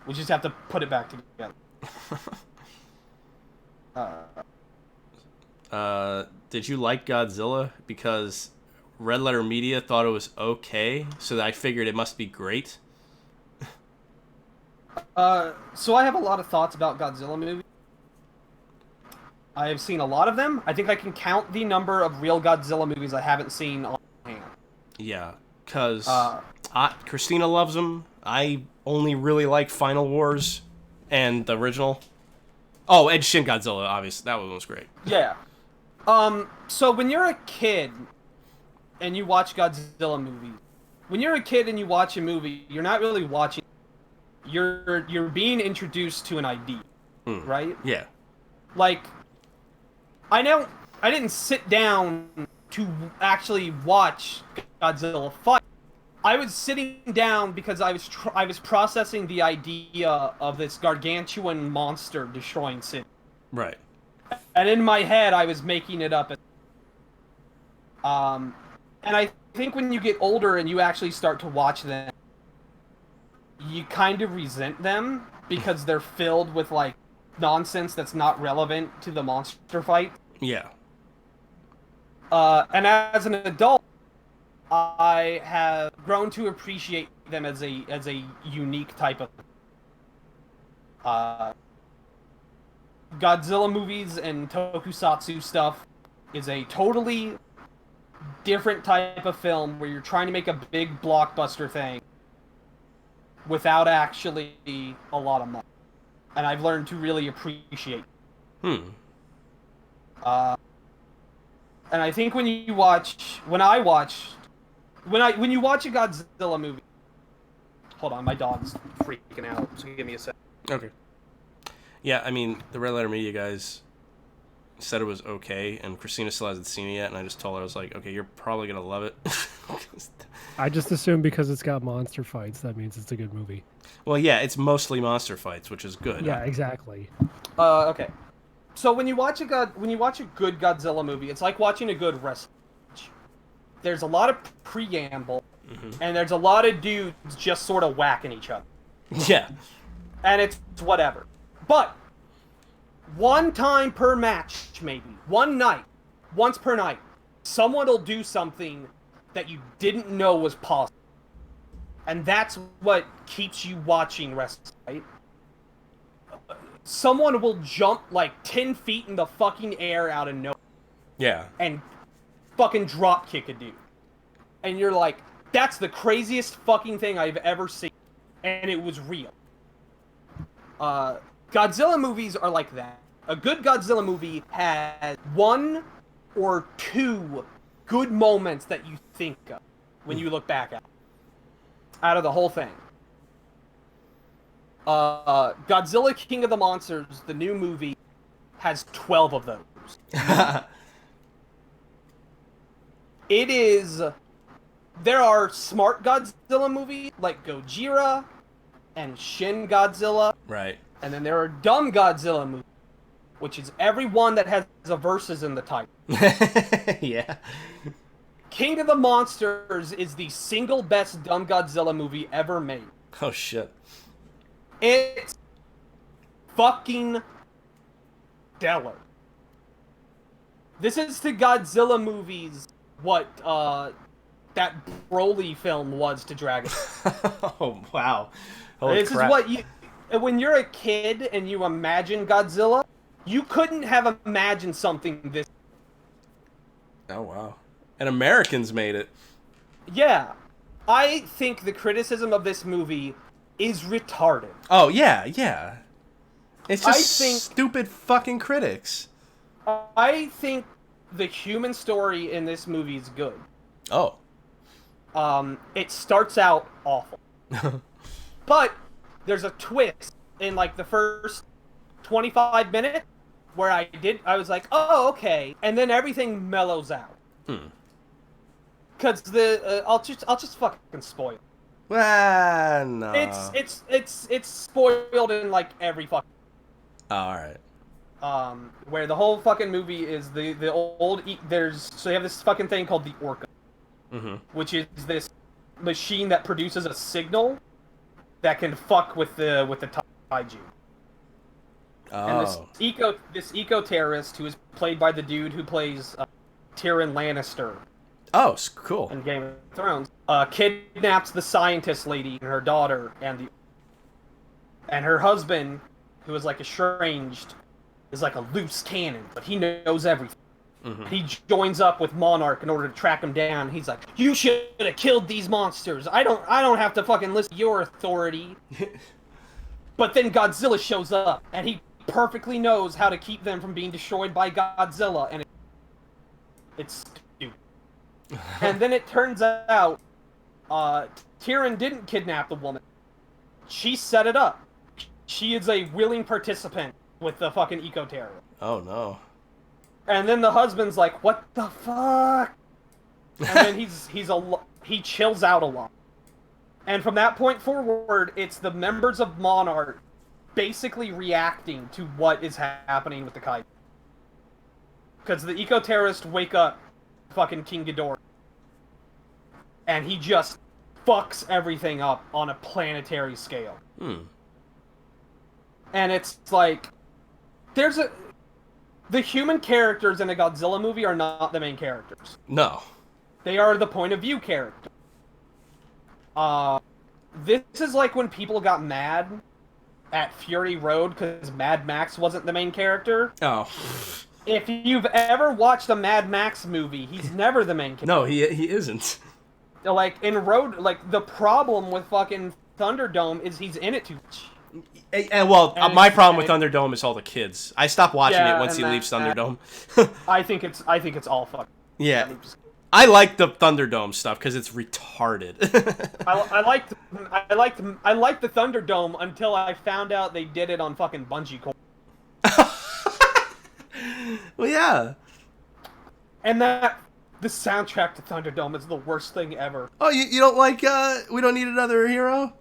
We just have to put it back together. Did you like Godzilla? Because Red Letter Media thought it was okay, so I figured it must be great. So I have a lot of thoughts about Godzilla movies. I have seen a lot of them. I think I can count the number of real Godzilla movies I haven't seen on hand. Yeah, because Christina loves them. I only really like Final Wars and the original. Oh, and Shin Godzilla, obviously. That one was great. Yeah. So when you're a kid and you watch Godzilla movies, when you're a kid and you watch a movie, you're not really watching. You're being introduced to an idea, right? Yeah. Like, I didn't sit down to actually watch Godzilla fight. I was sitting down because I was processing the idea of this gargantuan monster destroying cities. Right. And in my head, I was making it up. And I think when you get older and you actually start to watch them, you kind of resent them because they're filled with, like, nonsense that's not relevant to the monster fight. Yeah. And as an adult, I have grown to appreciate them as a unique type of Godzilla movies and tokusatsu stuff is a totally different type of film where you're trying to make a big blockbuster thing without actually a lot of money. And I've learned to really appreciate it. And I think when you watch a Godzilla movie. Hold on, my dog's freaking out, so give me a sec. Okay. Yeah, I mean, the Red Letter Media guys said it was okay, and Christina still hasn't seen it yet, and I just told her, I was like, okay, you're probably going to love it. I just assume because it's got monster fights, that means it's a good movie. Well, yeah, it's mostly monster fights, which is good. Yeah, exactly. Okay. So when you watch a good Godzilla movie, it's like watching a good wrestling match. There's a lot of preamble, and there's a lot of dudes just sort of whacking each other. Yeah. And it's whatever. But one time per match, maybe once per night, someone will do something that you didn't know was possible. And that's what keeps you watching wrestling, right? Someone will jump like 10 feet in the fucking air out of nowhere. Yeah. And fucking drop kick a dude. And you're like, that's the craziest fucking thing I've ever seen. And it was real. Godzilla movies are like that. A good Godzilla movie has one or two good moments that you think of when you look back at it. Out of the whole thing. Godzilla King of the Monsters, the new movie, has 12 of those. It is... There are smart Godzilla movies, like Gojira and Shin Godzilla. Right. And then there are dumb Godzilla movies, which is every one that has a versus in the title. Yeah. King of the Monsters is the single best dumb Godzilla movie ever made. Oh, shit. It's fucking stellar. This is to Godzilla movies what that Broly film was to Dragon. Oh, wow. Holy This crap. is what you... When you're a kid and you imagine Godzilla, you couldn't have imagined something this... Oh, wow. And Americans made it. Yeah. I think the criticism of this movie is retarded. Oh, yeah, yeah. It's just I think- stupid fucking critics. I think the human story in this movie is good. Oh. It starts out awful. But there's a twist in like the first 25 minutes where I was like, oh, okay. And then everything mellows out. Cause I'll just fucking spoil it. Well, no. It's spoiled in like every fucking... Oh, alright. Where the whole fucking movie is so you have this fucking thing called the Orca, which is this machine that produces a signal that can fuck with the kaiju. And this eco terrorist, who is played by the dude who plays Tyrion Lannister Oh, cool. in Game of Thrones, kidnaps the scientist lady and her daughter and her husband, who is like estranged, is like a loose cannon, but he knows everything. Mm-hmm. He joins up with Monarch in order to track him down. He's like, "You should have killed these monsters. I don't have to fucking listen to your authority." But then Godzilla shows up, and he perfectly knows how to keep them from being destroyed by Godzilla, and it's stupid. And then it turns out, Tyrion didn't kidnap the woman. She set it up. She is a willing participant with the fucking eco-terror. Oh, no. And then the husband's like, "What the fuck?" And then he chills out a lot. And from that point forward, it's the members of Monarch basically reacting to what is happening with the kaiju. Because the eco-terrorists wake up fucking King Ghidorah. And he just fucks everything up on a planetary scale. And it's like, the human characters in a Godzilla movie are not the main characters. No. They are the point of view character. This is like when people got mad at Fury Road because Mad Max wasn't the main character. Oh. If you've ever watched a Mad Max movie, he's never the main character. No, he isn't. Like, in Road, like, the problem with fucking Thunderdome is he's in it too much. My problem with Thunderdome is all the kids. I stopped watching it once he leaves Thunderdome. I think it's all fucking. Yeah. I like the Thunderdome stuff because it's retarded. I liked the Thunderdome until I found out they did it on fucking Bungee Cord. Well, yeah. And the soundtrack to Thunderdome is the worst thing ever. Oh, you don't like We Don't Need Another Hero?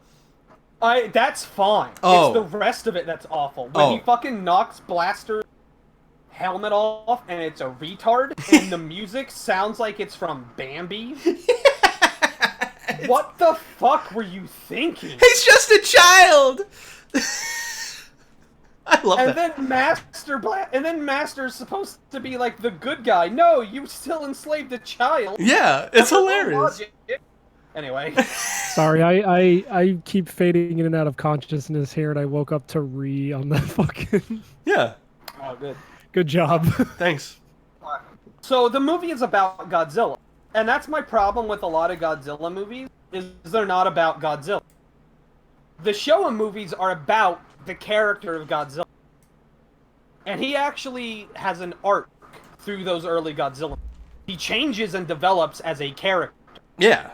That's fine. Oh. It's the rest of it that's awful. When he fucking knocks Blaster's helmet off and it's a retard and the music sounds like it's from Bambi. What the fuck were you thinking? He's just a child. I love that. And then Master's supposed to be like the good guy. No, you still enslaved a child. Yeah, it's hilarious. Anyway. Sorry, I keep fading in and out of consciousness here, and I woke up to on the fucking... Yeah. Oh, good. Good job. Thanks. So the movie is about Godzilla. And that's my problem with a lot of Godzilla movies, is they're not about Godzilla. The Showa movies are about the character of Godzilla. And he actually has an arc through those early Godzilla. He changes and develops as a character. Yeah.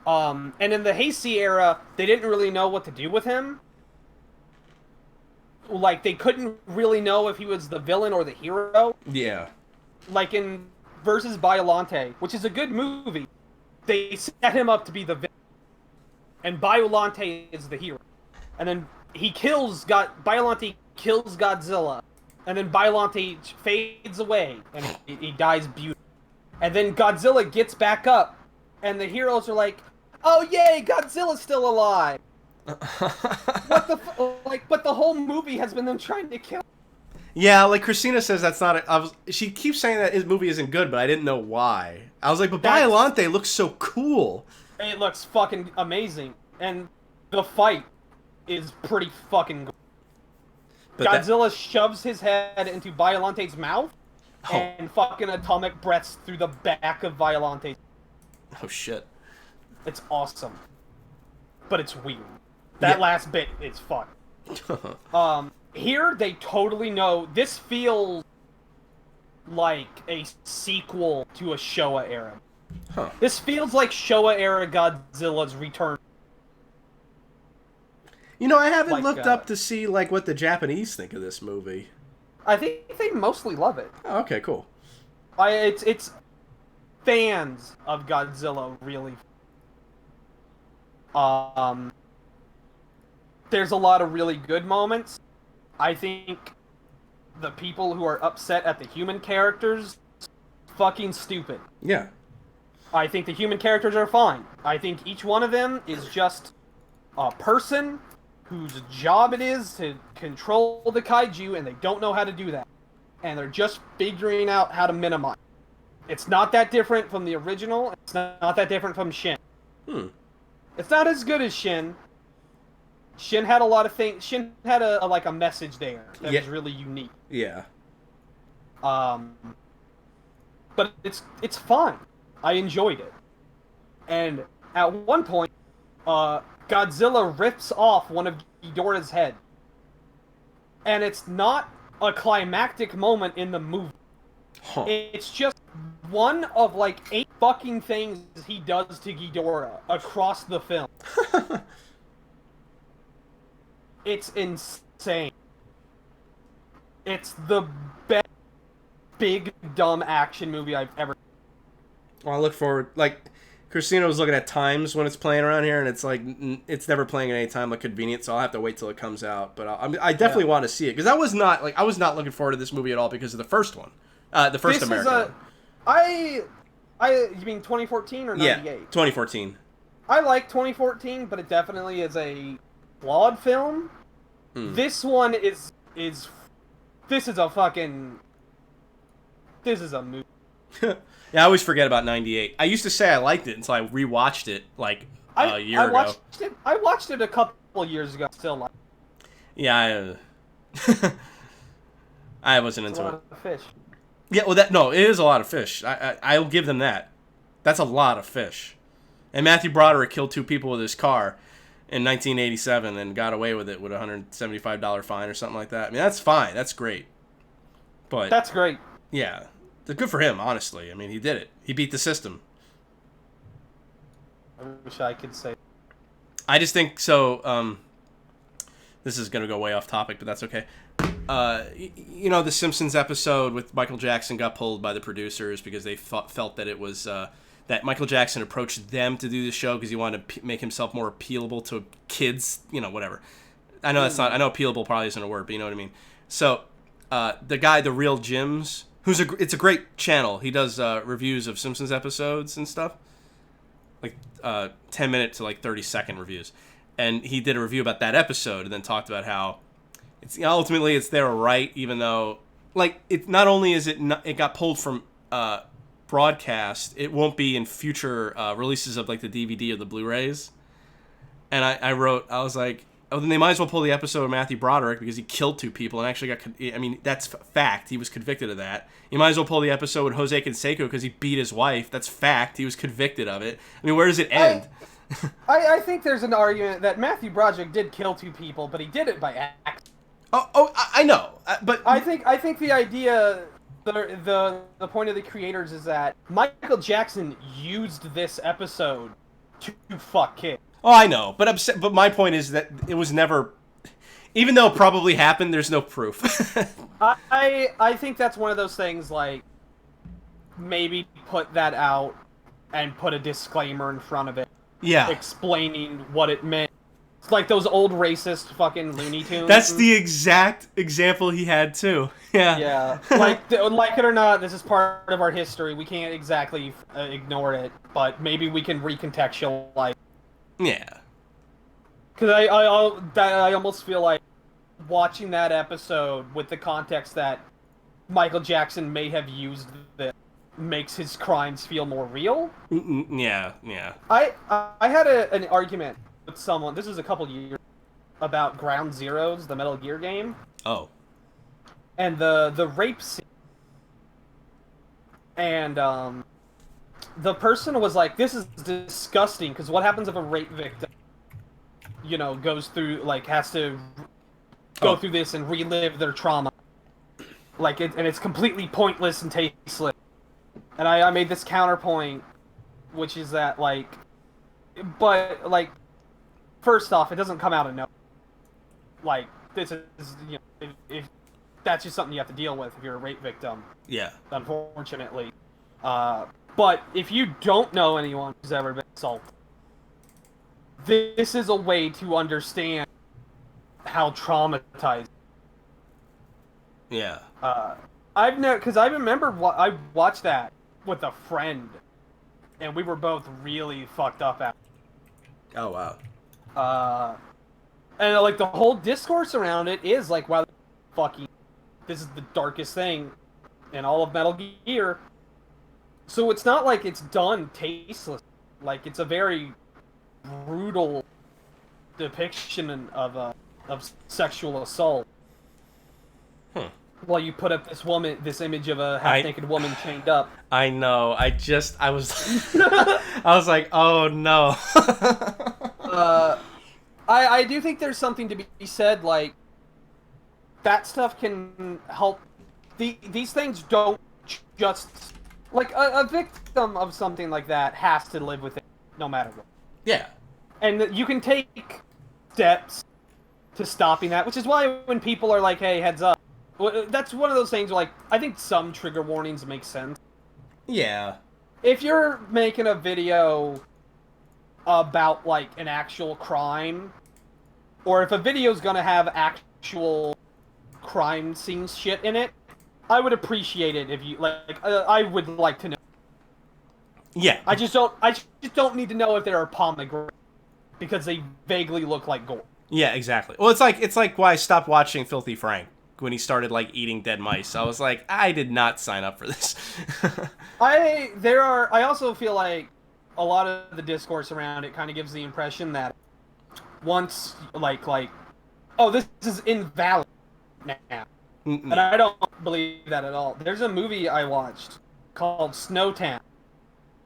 And in the Heisei era, they didn't really know what to do with him. Like, they couldn't really know if he was the villain or the hero. Yeah. Like in Versus Biollante, which is a good movie, they set him up to be the villain. And Biollante is the hero. And then Biollante kills Godzilla. And then Biollante fades away, and he dies beautifully. And then Godzilla gets back up, and the heroes are like, "Oh yay, Godzilla's still alive!" What the but the whole movie has been them trying to kill him. Yeah, like Christina says, that's not. She keeps saying that his movie isn't good, but I didn't know why. I was like, but Biollante looks so cool. It looks fucking amazing, and the fight is pretty fucking good. But Godzilla shoves his head into Biollante's mouth, and fucking atomic breaths through the back of Biollante's. Oh shit! It's awesome, but it's weird. That last bit is fun. Here they totally know. This feels like a sequel to a Showa era. Huh. This feels like Showa era Godzilla's return. You know, I haven't looked up to see like what the Japanese think of this movie. I think they mostly love it. Oh, okay, cool. It's fans of Godzilla really. There's a lot of really good moments. I think the people who are upset at the human characters, fucking stupid. Yeah. I think the human characters are fine. I think each one of them is just a person whose job it is to control the kaiju, and they don't know how to do that. And they're just figuring out how to minimize. It's not that different from the original. It's not that different from Shin. It's not as good as Shin. Shin had a lot of things. Shin had a message there that was really unique. Yeah. But it's fun. I enjoyed it. And at one point, Godzilla rips off one of Ghidorah's head. And it's not a climactic moment in the movie. Huh. It's just one of like 8 fucking things he does to Ghidorah across the film. It's insane. It's the best big dumb action movie I've ever. Well, I look forward. Like, Christina was looking at times when it's playing around here, and it's like it's never playing at any time like convenient. So I'll have to wait till it comes out. But I definitely want to see it because I was not looking forward to this movie at all because of the first one, the first American one. You mean 2014 or 98? Yeah, 2014. I like 2014, but it definitely is a flawed film. This one is this is a movie. Yeah, I always forget about 98. I used to say I liked it until I rewatched it a year ago. I watched it a couple years ago. Still like. Yeah, I wasn't into it. A lot of fish. Yeah, well, it is a lot of fish. I'll give them that. That's a lot of fish. And Matthew Broderick killed 2 people with his car in 1987 and got away with it with a $175 fine or something like that. I mean, that's fine. That's great. But that's great. Yeah. Good for him, honestly. I mean, he did it. He beat the system. I wish I could say. I just think so. This is going to go way off topic, but that's okay. The Simpsons episode with Michael Jackson got pulled by the producers because they felt that it was that Michael Jackson approached them to do the show because he wanted to make himself more appealable to kids. Whatever. I know that's not. I know appealable probably isn't a word, but you know what I mean. So the guy, The Real Jims, it's a great channel. He does reviews of Simpsons episodes and stuff, like 10-minute to 30-second reviews. And he did a review about that episode and then talked about how it's ultimately it's their right, even though it not only is it got pulled from broadcast, it won't be in future releases of the DVD or the Blu-rays. And I was like, oh, then they might as well pull the episode of Matthew Broderick because he killed 2 people and actually that's fact. He was convicted of that. You might as well pull the episode with Jose Canseco because he beat his wife. That's fact. He was convicted of it. I mean, where does it end? I think there's an argument that Matthew Broderick did kill 2 people, but he did it by accident. Oh, I know, but I think the idea, the point of the creators is that Michael Jackson used this episode to fuck kids. Oh, I know, but my point is that it was never, even though it probably happened, there's no proof. I think that's one of those things maybe put that out and put a disclaimer in front of it. Yeah. Explaining what it meant. It's like those old racist fucking Looney Tunes. That's the exact example he had too. Yeah. Yeah. Like it or not, this is part of our history. We can't exactly ignore it, but maybe we can recontextualize. Yeah. Because I almost feel like watching that episode with the context that Michael Jackson may have used this makes his crimes feel more real. Yeah. I had an argument with someone, this was a couple years, about Ground Zeroes, the Metal Gear game. Oh. And the rape scene. And the person was like, this is disgusting, because what happens if a rape victim, goes through, has to go through this and relive their trauma? And it's completely pointless and tasteless. And I made this counterpoint, which is that, first off, it doesn't come out of nowhere. This is, if that's just something you have to deal with if you're a rape victim. Yeah. Unfortunately. But if you don't know anyone who's ever been assaulted, this is a way to understand how traumatized. Yeah. I've never, because I remember I watched that with a friend and we were both really fucked up at. Oh wow. And like the whole discourse around it is like, wow, fucking, this is the darkest thing in all of Metal Gear. So it's not like it's done tasteless. Like it's a very brutal depiction of sexual assault. While you put up this image of a half-naked woman chained up. I know. I was I was like, oh no. I do think there's something to be said, like, that stuff can help. These things don't just, like, a victim of something like that has to live with it no matter what. Yeah. And you can take steps to stopping that, which is why when people are like, hey, heads up, that's one of those things where, like, I think some trigger warnings make sense. Yeah. If you're making a video about, like, an actual crime, or if a video's gonna have actual crime scene shit in it, I would appreciate it if you, I would like to know. Yeah. I just don't need to know if there are pomegranates, because they vaguely look like gore. Yeah, exactly. Well, it's like why I stopped watching Filthy Frank when he started, like, eating dead mice. I was like, I did not sign up for this. I also feel like a lot of the discourse around it kind of gives the impression that once, like, oh, this is invalid now. Mm-mm. And I don't believe that at all. There's a movie I watched called Snowtown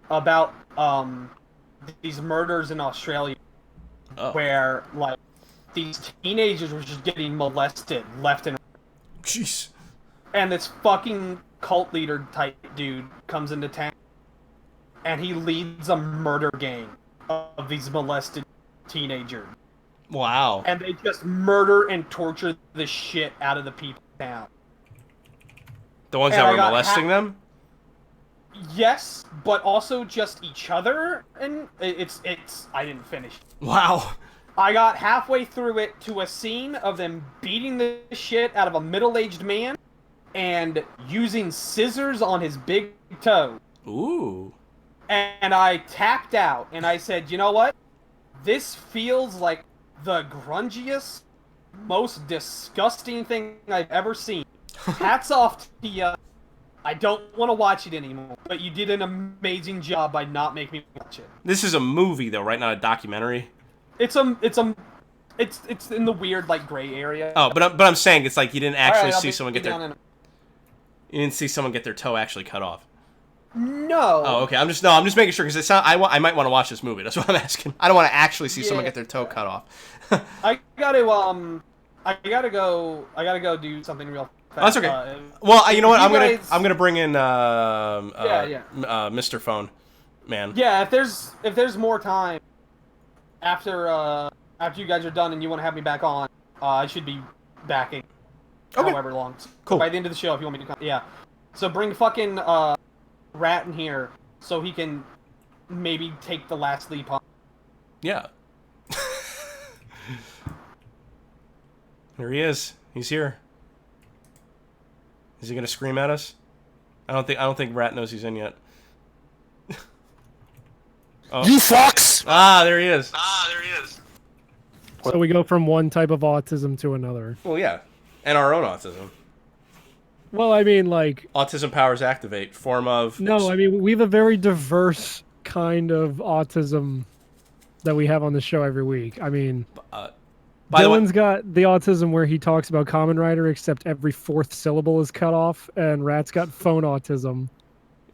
about these murders in Australia where, like, these teenagers were just getting molested left and right. Jeez. And this fucking cult leader type dude comes into town and he leads a murder gang of these molested teenagers. Wow. And they just murder and torture the shit out of the people in town. The ones that were molesting them? Yes, but also just each other, and it's I didn't finish. Wow. I got halfway through it to a scene of them beating the shit out of a middle-aged man and using scissors on his big toe. Ooh. And I tapped out, and I said, you know what? This feels like the grungiest, most disgusting thing I've ever seen. Hats off to you. I don't want to watch it anymore, but you did an amazing job by not making me watch it. This is a movie, though, right? Not a documentary? It's in the weird, like, gray area. Oh, but I'm saying it's like you didn't actually Right, see someone get their... You didn't see someone get their toe actually cut off. No. Oh, okay. I'm just making sure, because I might want to watch this movie. That's what I'm asking. I don't want to actually see someone get their toe cut off. I gotta go do something real fast. Oh, that's okay. Well, you know what? I'm gonna bring in Mr. Phone Man. Yeah, if there's more time after you guys are done and you want to have me back on, I should be backing. Okay. However long. So cool. By the end of the show, if you want me to come, yeah. So bring fucking Rat in here so he can maybe take the last leap on. Yeah. Here he is. He's here. Is he gonna scream at us? I don't think Rat knows he's in yet. Oh. You fucks! Ah, there he is. So we go from one type of autism to another. Well, yeah, and our own autism. Well, I mean, like... Autism powers activate, form of... No, I mean, we have a very diverse kind of autism that we have on the show every week. I mean, Dylan's got the autism where he talks about Kamen Rider, except every fourth syllable is cut off, and Rat's got phone autism.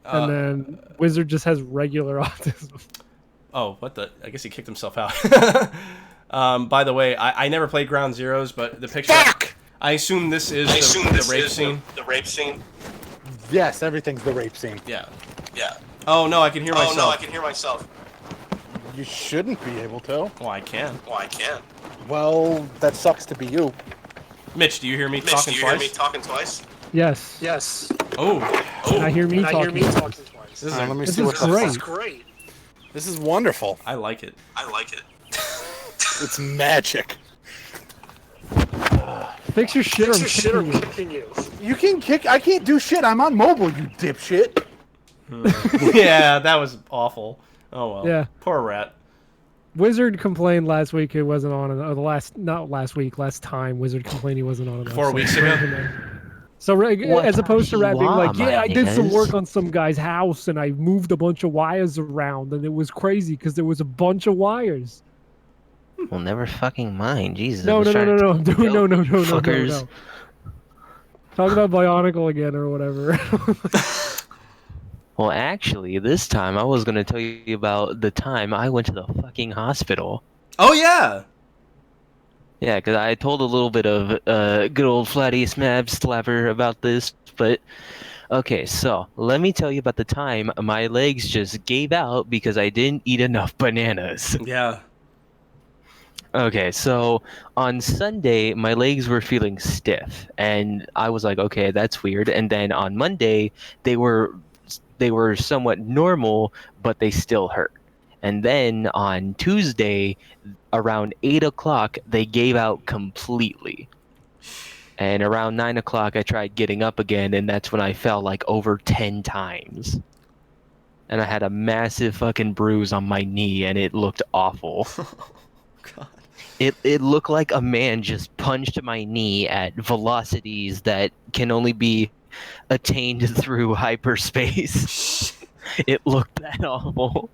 And then Wizard just has regular autism. Oh, what the... I guess he kicked himself out. By the way, I never played Ground Zeroes, but the picture... Fuck! I assume this is the rape scene. The rape scene. Yes, everything's the rape scene. Yeah. Oh no, I can hear myself. You shouldn't be able to. Well, I can. Well, that sucks to be you. Mitch, do you hear me talking twice? Yes. Oh. I hear me talking Let twice. me This see is what the great. fuck. Great. This is wonderful. I like it. It's magic. Fix your shit or I'm kicking you. You can kick. I can't do shit. I'm on mobile, you dipshit. Yeah, that was awful. Oh well. Yeah. Poor rat. Wizard complained last week he wasn't on, or last time Wizard complained he wasn't on enough. 4 weeks ago. So What as opposed to are Rat you being like, on, yeah, my I did some niggas?" work on some guy's house and I moved a bunch of wires around and it was crazy because there was a bunch of wires. Well, never fucking mind. Jesus. No, I was no, trying no, to no, tell no, you, no, no, no, no, no, fuckers. no. Talk about Bionicle again or whatever. Well, actually, this time I was going to tell you about the time I went to the fucking hospital. Oh yeah. Yeah, because I told a little bit of good old Flatty Smab Slapper about this, but okay, so let me tell you about the time my legs just gave out because I didn't eat enough bananas. Yeah. Okay, so on Sunday, my legs were feeling stiff, and I was like, okay, that's weird. And then on Monday, they were somewhat normal, but they still hurt. And then on Tuesday, around 8 o'clock, they gave out completely. And around 9 o'clock, I tried getting up again, and that's when I fell like over 10 times. And I had a massive fucking bruise on my knee, and it looked awful. God. It looked like a man just punched my knee at velocities that can only be attained through hyperspace. It looked that awful.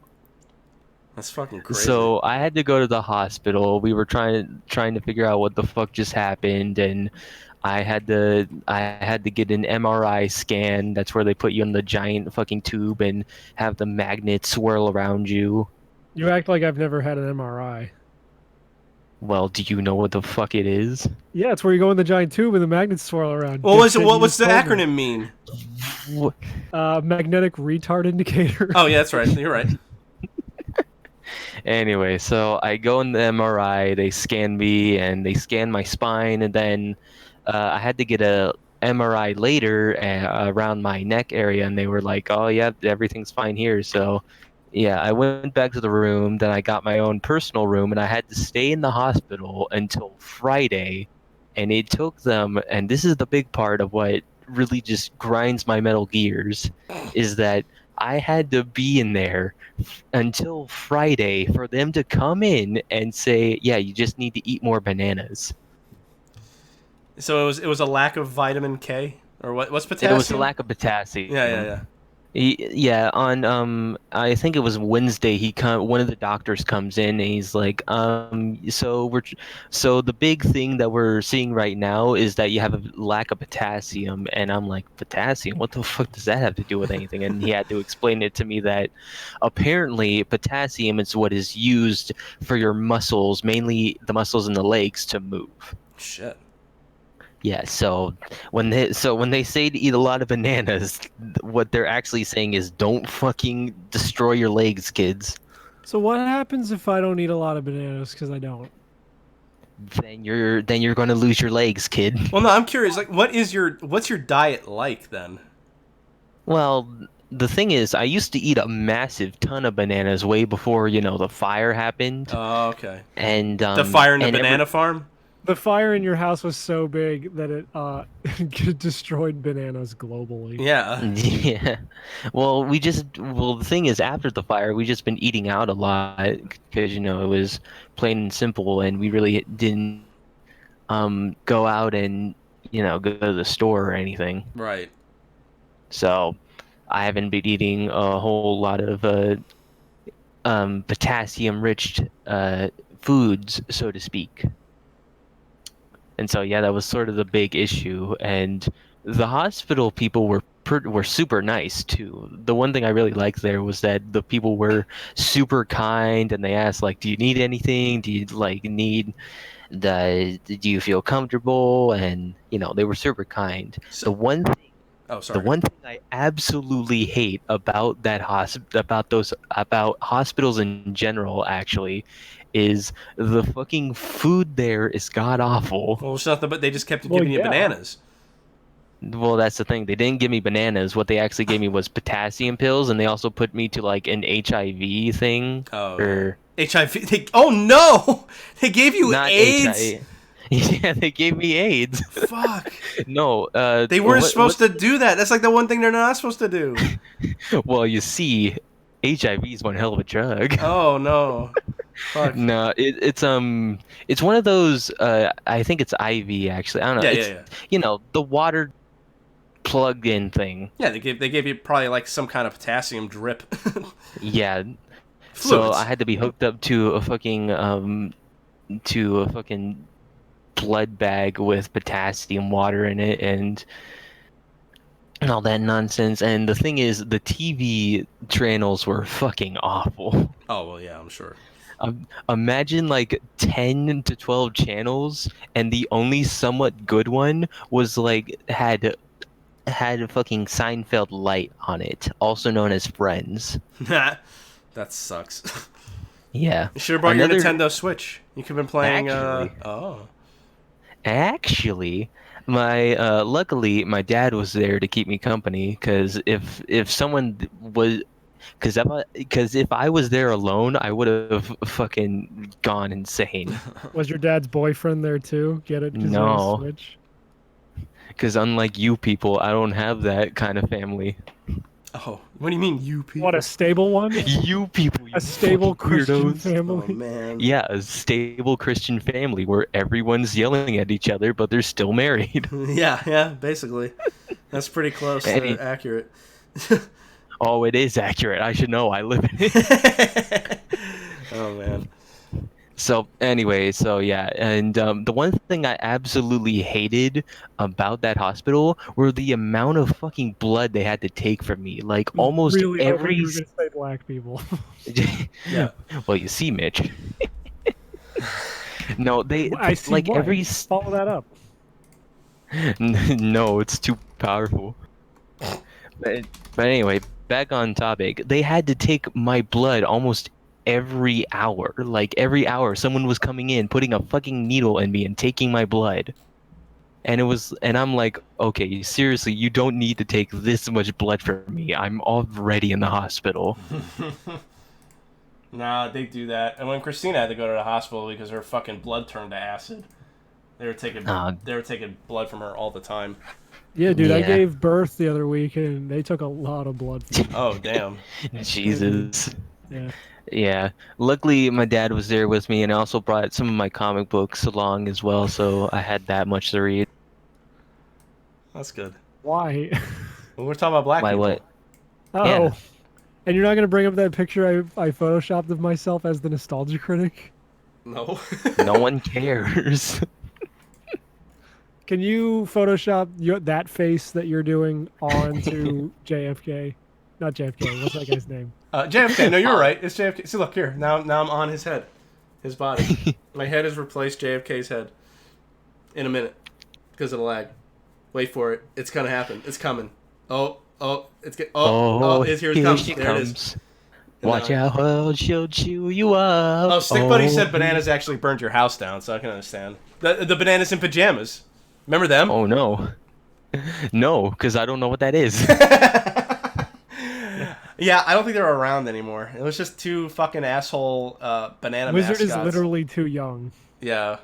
That's fucking crazy. So I had to go to the hospital. We were trying to figure out what the fuck just happened, and I had to get an MRI scan. That's where they put you in the giant fucking tube and have the magnet swirl around you. You act like I've never had an MRI. Well, do you know what the fuck it is? Yeah, it's where you go in the giant tube and the magnets swirl around. What was it? Just What's the told me. acronym mean? Magnetic retard indicator. Oh yeah, that's right. You're right. Anyway, so I go in the MRI, they scan me, and they scan my spine, and then I had to get a MRI later around my neck area, and they were like, oh, yeah, everything's fine here. So, yeah, I went back to the room, then I got my own personal room, and I had to stay in the hospital until Friday, and it took them, and this is the big part of what really just grinds my metal gears, is that I had to be in there until Friday for them to come in and say, yeah, you just need to eat more bananas. So it was a lack of vitamin K, or what's potassium? It was a lack of potassium. Yeah. Yeah, on I think it was Wednesday. One of the doctors comes in and he's like, so the big thing that we're seeing right now is that you have a lack of potassium, and I'm like, potassium? What the fuck does that have to do with anything? And he had to explain it to me that apparently potassium is what is used for your muscles, mainly the muscles in the legs, to move. Shit. Yeah, so when they say to eat a lot of bananas, what they're actually saying is don't fucking destroy your legs, kids. So what happens if I don't eat a lot of bananas because I don't? Then you're going to lose your legs, kid. Well, no, I'm curious. Like, what's your diet like then? Well, the thing is, I used to eat a massive ton of bananas way before, the fire happened. Oh, okay. And The fire in the banana farm? The fire in your house was so big that it destroyed bananas globally. Yeah. Yeah. Well, the thing is, after the fire, we just been eating out a lot because, it was plain and simple, and we really didn't go out and, go to the store or anything. Right. So I haven't been eating a whole lot of potassium-rich foods, so to speak. And so, yeah, that was sort of the big issue. And the hospital people were super nice, too. The one thing I really liked there was that the people were super kind, and they asked, like, do you need anything? Do you, do you feel comfortable? And, they were super kind. So, the one thing sorry. The one thing I absolutely hate about about hospitals in general, actually, is the fucking food there is god awful. Well, it's nothing, but they just kept giving you bananas. Well, that's the thing. They didn't give me bananas. What they actually gave me was potassium pills, and they also put me to like an HIV thing. Oh, HIV. Oh no! They gave you not AIDS. HIV. Yeah, they gave me AIDS. Fuck. No, They weren't supposed to do that. That's like the one thing they're not supposed to do. Well, you see, HIV is one hell of a drug. Oh no. Fuck. No, it's one of those. I think it's IV actually. I don't know. Yeah, It's yeah, yeah. the water plugged in thing. Yeah, they gave you probably like some kind of potassium drip. Yeah. So Fluids. I had to be hooked up to a fucking blood bag with potassium water in it and all that nonsense. And the thing is, the TV channels were fucking awful. Oh well, yeah, I'm sure. Imagine like 10 to 12 channels, and the only somewhat good one was like had a fucking Seinfeld light on it, also known as Friends. That sucks. Yeah. You should have brought your Nintendo Switch. You could have been playing. Actually, Actually, my luckily my dad was there to keep me company because if someone was because if I was there alone, I would have fucking gone insane. Was your dad's boyfriend there too? Get it? 'Cause you had a No. Switch? Because unlike you people, I don't have that kind of family. Oh, what do you mean, you people? What, a stable one? You people, you A stable fucking Christian weirdos. Oh family? man. Yeah, a stable Christian family where everyone's yelling at each other, but they're still married. Yeah, basically. That's pretty close Any- to accurate. Oh, it is accurate. I should know. I live in it. Oh man. So anyway, so yeah, and the one thing I absolutely hated about that hospital were the amount of fucking blood they had to take from me. Like almost Really hoping every. you were gonna say black people. Yeah. Well, you see, Mitch. No, they I see like why. every. Follow that up. No, it's too powerful. But anyway, back on topic. They had to take my blood almost every hour. Like every hour, someone was coming in, putting a fucking needle in me and taking my blood. And I'm like, okay, seriously, you don't need to take this much blood from me. I'm already in the hospital. Nah, they do that. And when Christina had to go to the hospital because her fucking blood turned to acid, they were taking blood from her all the time. Yeah, dude, I Yeah. gave birth the other week and they took a lot of blood from me. Oh damn. Jesus. Yeah. Yeah. Luckily, my dad was there with me, and I also brought some of my comic books along as well, so I had that much to read. That's good. Why? Well, we're talking about black Why people. what? Oh. Yeah. And you're not gonna bring up that picture I photoshopped of myself as the nostalgia critic? No. No one cares. Can you Photoshop that face that you're doing onto JFK? Not JFK. What's that guy's name? JFK. No, you're right. It's JFK. See, look here. Now I'm on his head, his body. My head has replaced JFK's head. In a minute, because of the lag. Wait for it. It's gonna happen. It's coming. Oh, it's get. It's here. It comes. she There it is. comes. Watch out, well, she'll chew you up. Oh, Stick Buddy said bananas actually burned your house down, so I can understand. The bananas in pajamas. Remember them? Oh no. No, because I don't know what that is. Yeah, I don't think they're around anymore. It was just two fucking asshole banana Wizard mascots. is literally too young. Yeah.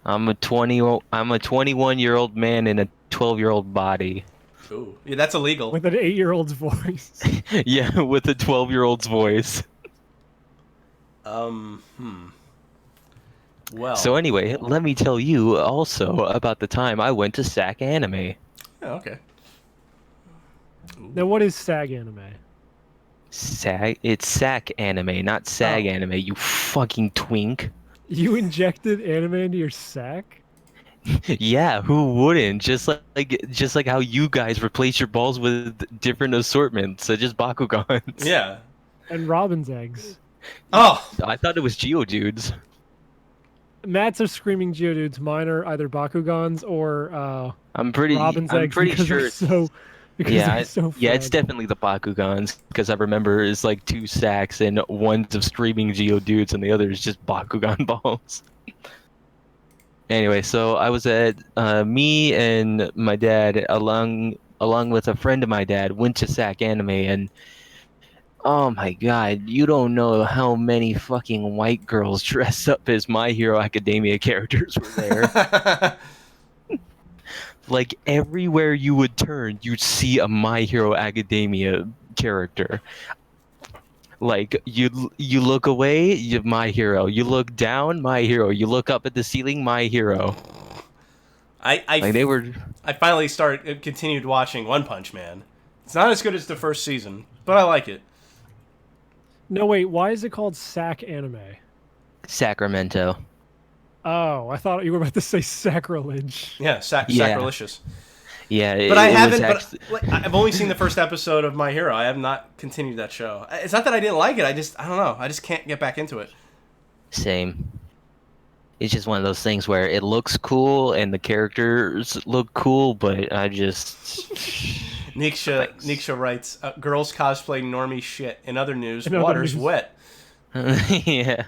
I'm a 21-year-old man in a 12-year-old body. Ooh. Yeah, that's illegal. With an 8-year-old's voice. Yeah, with a 12-year-old's voice. Well. So anyway, let me tell you also about the time I went to SAC Anime. Yeah, okay. Now, what is SAG anime? It's SAC Anime, not SAG Oh. Anime, you fucking twink. You injected anime into your sack? Yeah, who wouldn't? Just like how you guys replace your balls with different assortments, such as Bakugans. Yeah. And robin's eggs. Oh. I thought it was Geodudes. Matt's are screaming Geodudes. Mine are either Bakugans or I'm pretty because sure. they're so Yeah, they're so yeah, it's fragile. definitely the Bakugans because I remember it's like 2 sacks and one's of screaming Geodudes and the other is just Bakugan balls. Anyway, so I was at me and my dad along with a friend of my dad went to SAC Anime, and Oh my god, you don't know how many fucking white girls dressed up as My Hero Academia characters were there. Like, everywhere you would turn, you'd see a My Hero Academia character. Like, you look away, you My Hero. You look down, My Hero. You look up at the ceiling, My Hero. Like, they were... I finally continued watching One Punch Man. It's not as good as the first season, but I like it. No, wait. Why is it called Sack Anime? Sacramento. Oh, I thought you were about to say sacrilege. Yeah, Yeah. sacrilegious. Yeah, But I was haven't. actually... But I've only seen the first episode of My Hero. I have not continued that show. It's not that I didn't like it. I don't know. I just can't get back into it. Same. It's just one of those things where it looks cool and the characters look cool, but I just... Niksha writes, girls cosplay normie shit. In other news, In other water's news. wet. Yeah.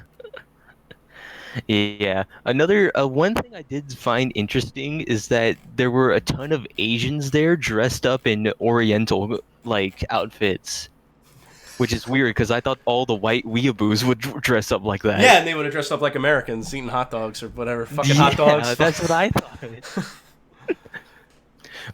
Yeah. Another one thing I did find interesting is that there were a ton of Asians there dressed up in Oriental like outfits, which is weird because I thought all the white weeaboos would dress up like that. Yeah, and they would have dressed up like Americans eating hot dogs or whatever. Fucking hot dogs. That's what I thought.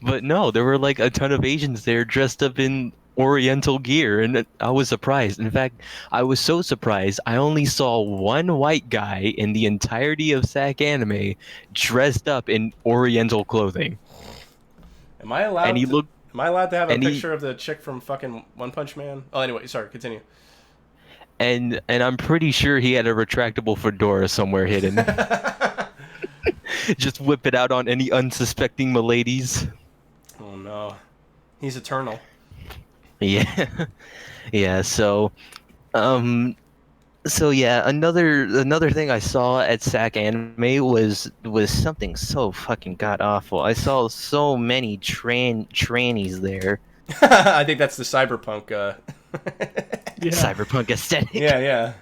But no, there were like a ton of Asians there dressed up in Oriental gear, and I was surprised. In fact, I was so surprised I only saw one white guy in the entirety of SAC Anime dressed up in Oriental clothing. Am I allowed? And he looked, Am I allowed to have a and he- picture of the chick from fucking One Punch Man? Oh, anyway, sorry. Continue. and I'm pretty sure he had a retractable fedora somewhere hidden. Just whip it out on any unsuspecting miladies. Oh no, he's eternal. Yeah, yeah. So yeah. Another thing I saw at SAC Anime was something so fucking god awful. I saw so many trannies there. I think that's the cyberpunk. Yeah. Cyberpunk aesthetic. Yeah.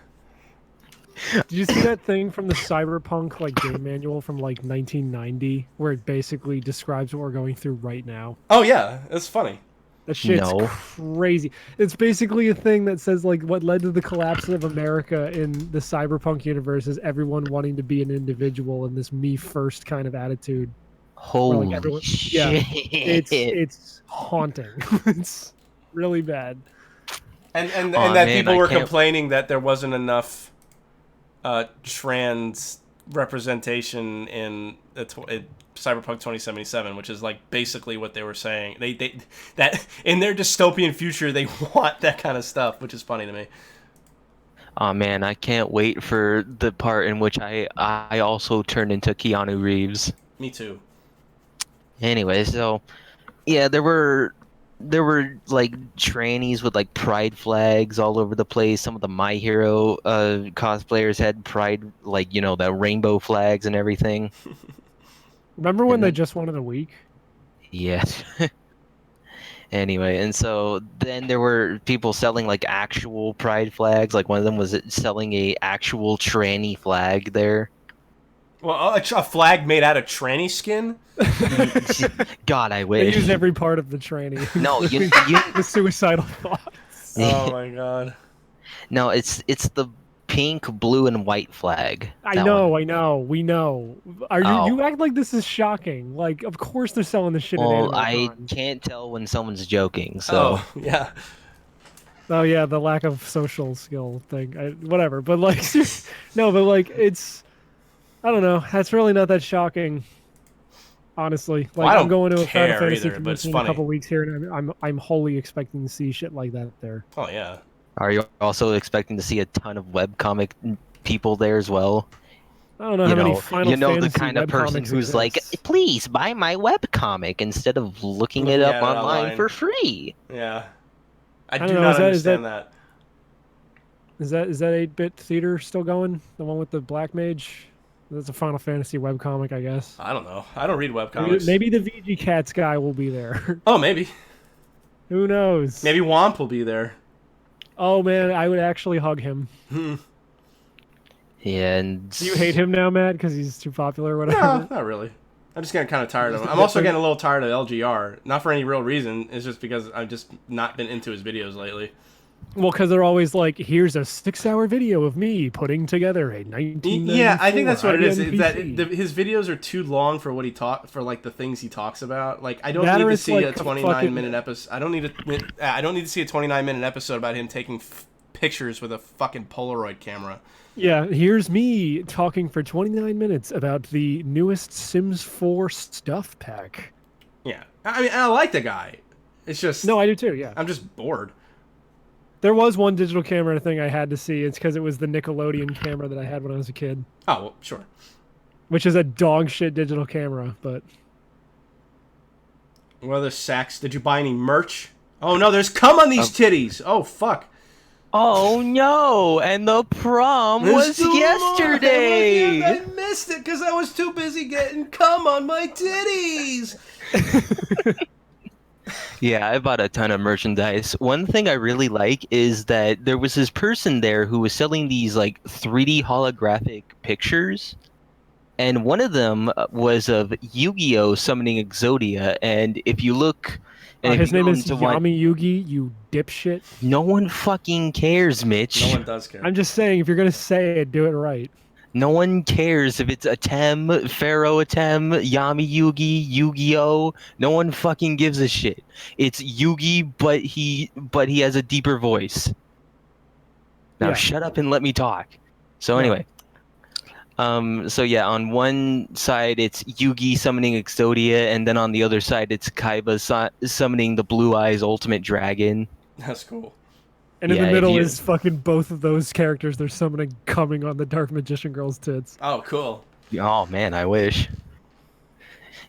Did you see that thing from the Cyberpunk like game manual from like 1990 where it basically describes what we're going through right now? Oh yeah, that's funny. That shit's No. crazy. It's basically a thing that says like what led to the collapse of America in the Cyberpunk universe is everyone wanting to be an individual and this me first kind of attitude. Holy everyone- shit! yeah, It's haunting. It's really bad. And Aw, that man, people I were can't- complaining that there wasn't enough trans representation in Cyberpunk 2077, which is like basically what they were saying. They that in their dystopian future they want that kind of stuff, which is funny to me. Oh man, I can't wait for the part in which I also turn into Keanu Reeves. Me too. Anyway, so yeah, there were like trannies with like pride flags all over the place. Some of the My Hero cosplayers had pride, like, you know, the rainbow flags and everything. Remember when And they then- just won of the week? Yes. Anyway, and so then there were people selling like actual pride flags. Like one of them was selling a actual tranny flag there. Well, a flag made out of tranny skin. God, I They wish. use every part of the tranny. No, you The suicidal thoughts. Oh my god. no, it's the pink, blue, and white flag. I That know, one. I know, we know. Are Oh. you act like this is shocking? Like, of course they're selling this shit Well, at I AnimeCon. can't tell when someone's joking. So Oh yeah. Oh yeah, the lack of social skill thing. Whatever, but like, no, but like, it's. I don't know. That's really not that shocking. Honestly, like Well, I I'm don't going to a Final care Fantasy either, but it's convention in a funny. couple weeks here, and I'm wholly expecting to see shit like that there. Oh yeah. are you also expecting to see a ton of webcomic people there as well? I don't know how many Final you know the Fantasy kind of person webcomics who's like, exist. please buy my webcomic instead of looking it Looking up at it online online. for free. Yeah. I don't do know, not is that- understand that. Is that 8-bit theater still going? The one with the Black Mage? That's a Final Fantasy webcomic, I guess. I don't know. I don't read webcomics. Maybe the VG Cats guy will be there. Oh, maybe. Who knows? Maybe Womp will be there. Oh man, I would actually hug him. Yeah, and Do you hate him now, Matt, because he's too popular or No, whatever? not really. I'm just getting kind of tired of him. Just a I'm also different- getting a little tired of LGR. Not for any real reason. It's just because I've just not been into his videos lately. Well, because they're always like, here's a 6-hour video of me putting together a 1994 Yeah, I think that's what it is. IBM That PC. his videos are too long for what he for like the things he talks about. Like I don't That need or to it's see like a a 29-minute fucking- episode. I don't need to see a 29-minute episode about him taking pictures with a fucking Polaroid camera. Yeah, here's me talking for 29 minutes about the newest Sims 4 stuff pack. Yeah, I mean I like the guy. It's just No, I do too, yeah. I'm just bored. There was one digital camera thing I had to see. It's because it was the Nickelodeon camera that I had when I was a kid, Oh well, sure. which is a dog shit digital camera, but What other sacks? Did you buy any merch? Oh no, there's cum on these titties. Oh fuck. Oh no! And the prom was There's still more. yesterday. I missed it because I was too busy getting cum on my titties. Yeah, I bought a ton of merchandise. One thing I really like is that there was this person there who was selling these like 3D holographic pictures. And one of them was of Yu-Gi-Oh! Summoning Exodia. And if you look... And if his you name go is into one- Yami Yugi, you dipshit. No one fucking cares, Mitch. No one does care. I'm just saying, if you're gonna say it, do it right. No one cares if it's Atem, Pharaoh Atem, Yami Yugi, Yu-Gi-Oh! No one fucking gives a shit. It's Yugi, but he has a deeper voice. Now Yeah. shut up and let me talk. So Yeah. anyway. So yeah, on one side it's Yugi summoning Exodia, and then on the other side it's Kaiba summoning the Blue Eyes Ultimate Dragon. That's cool. And in Yeah, the if middle you- is fucking both of those characters they're summoning coming on the Dark Magician Girl's tits. Oh cool. Oh man, I wish.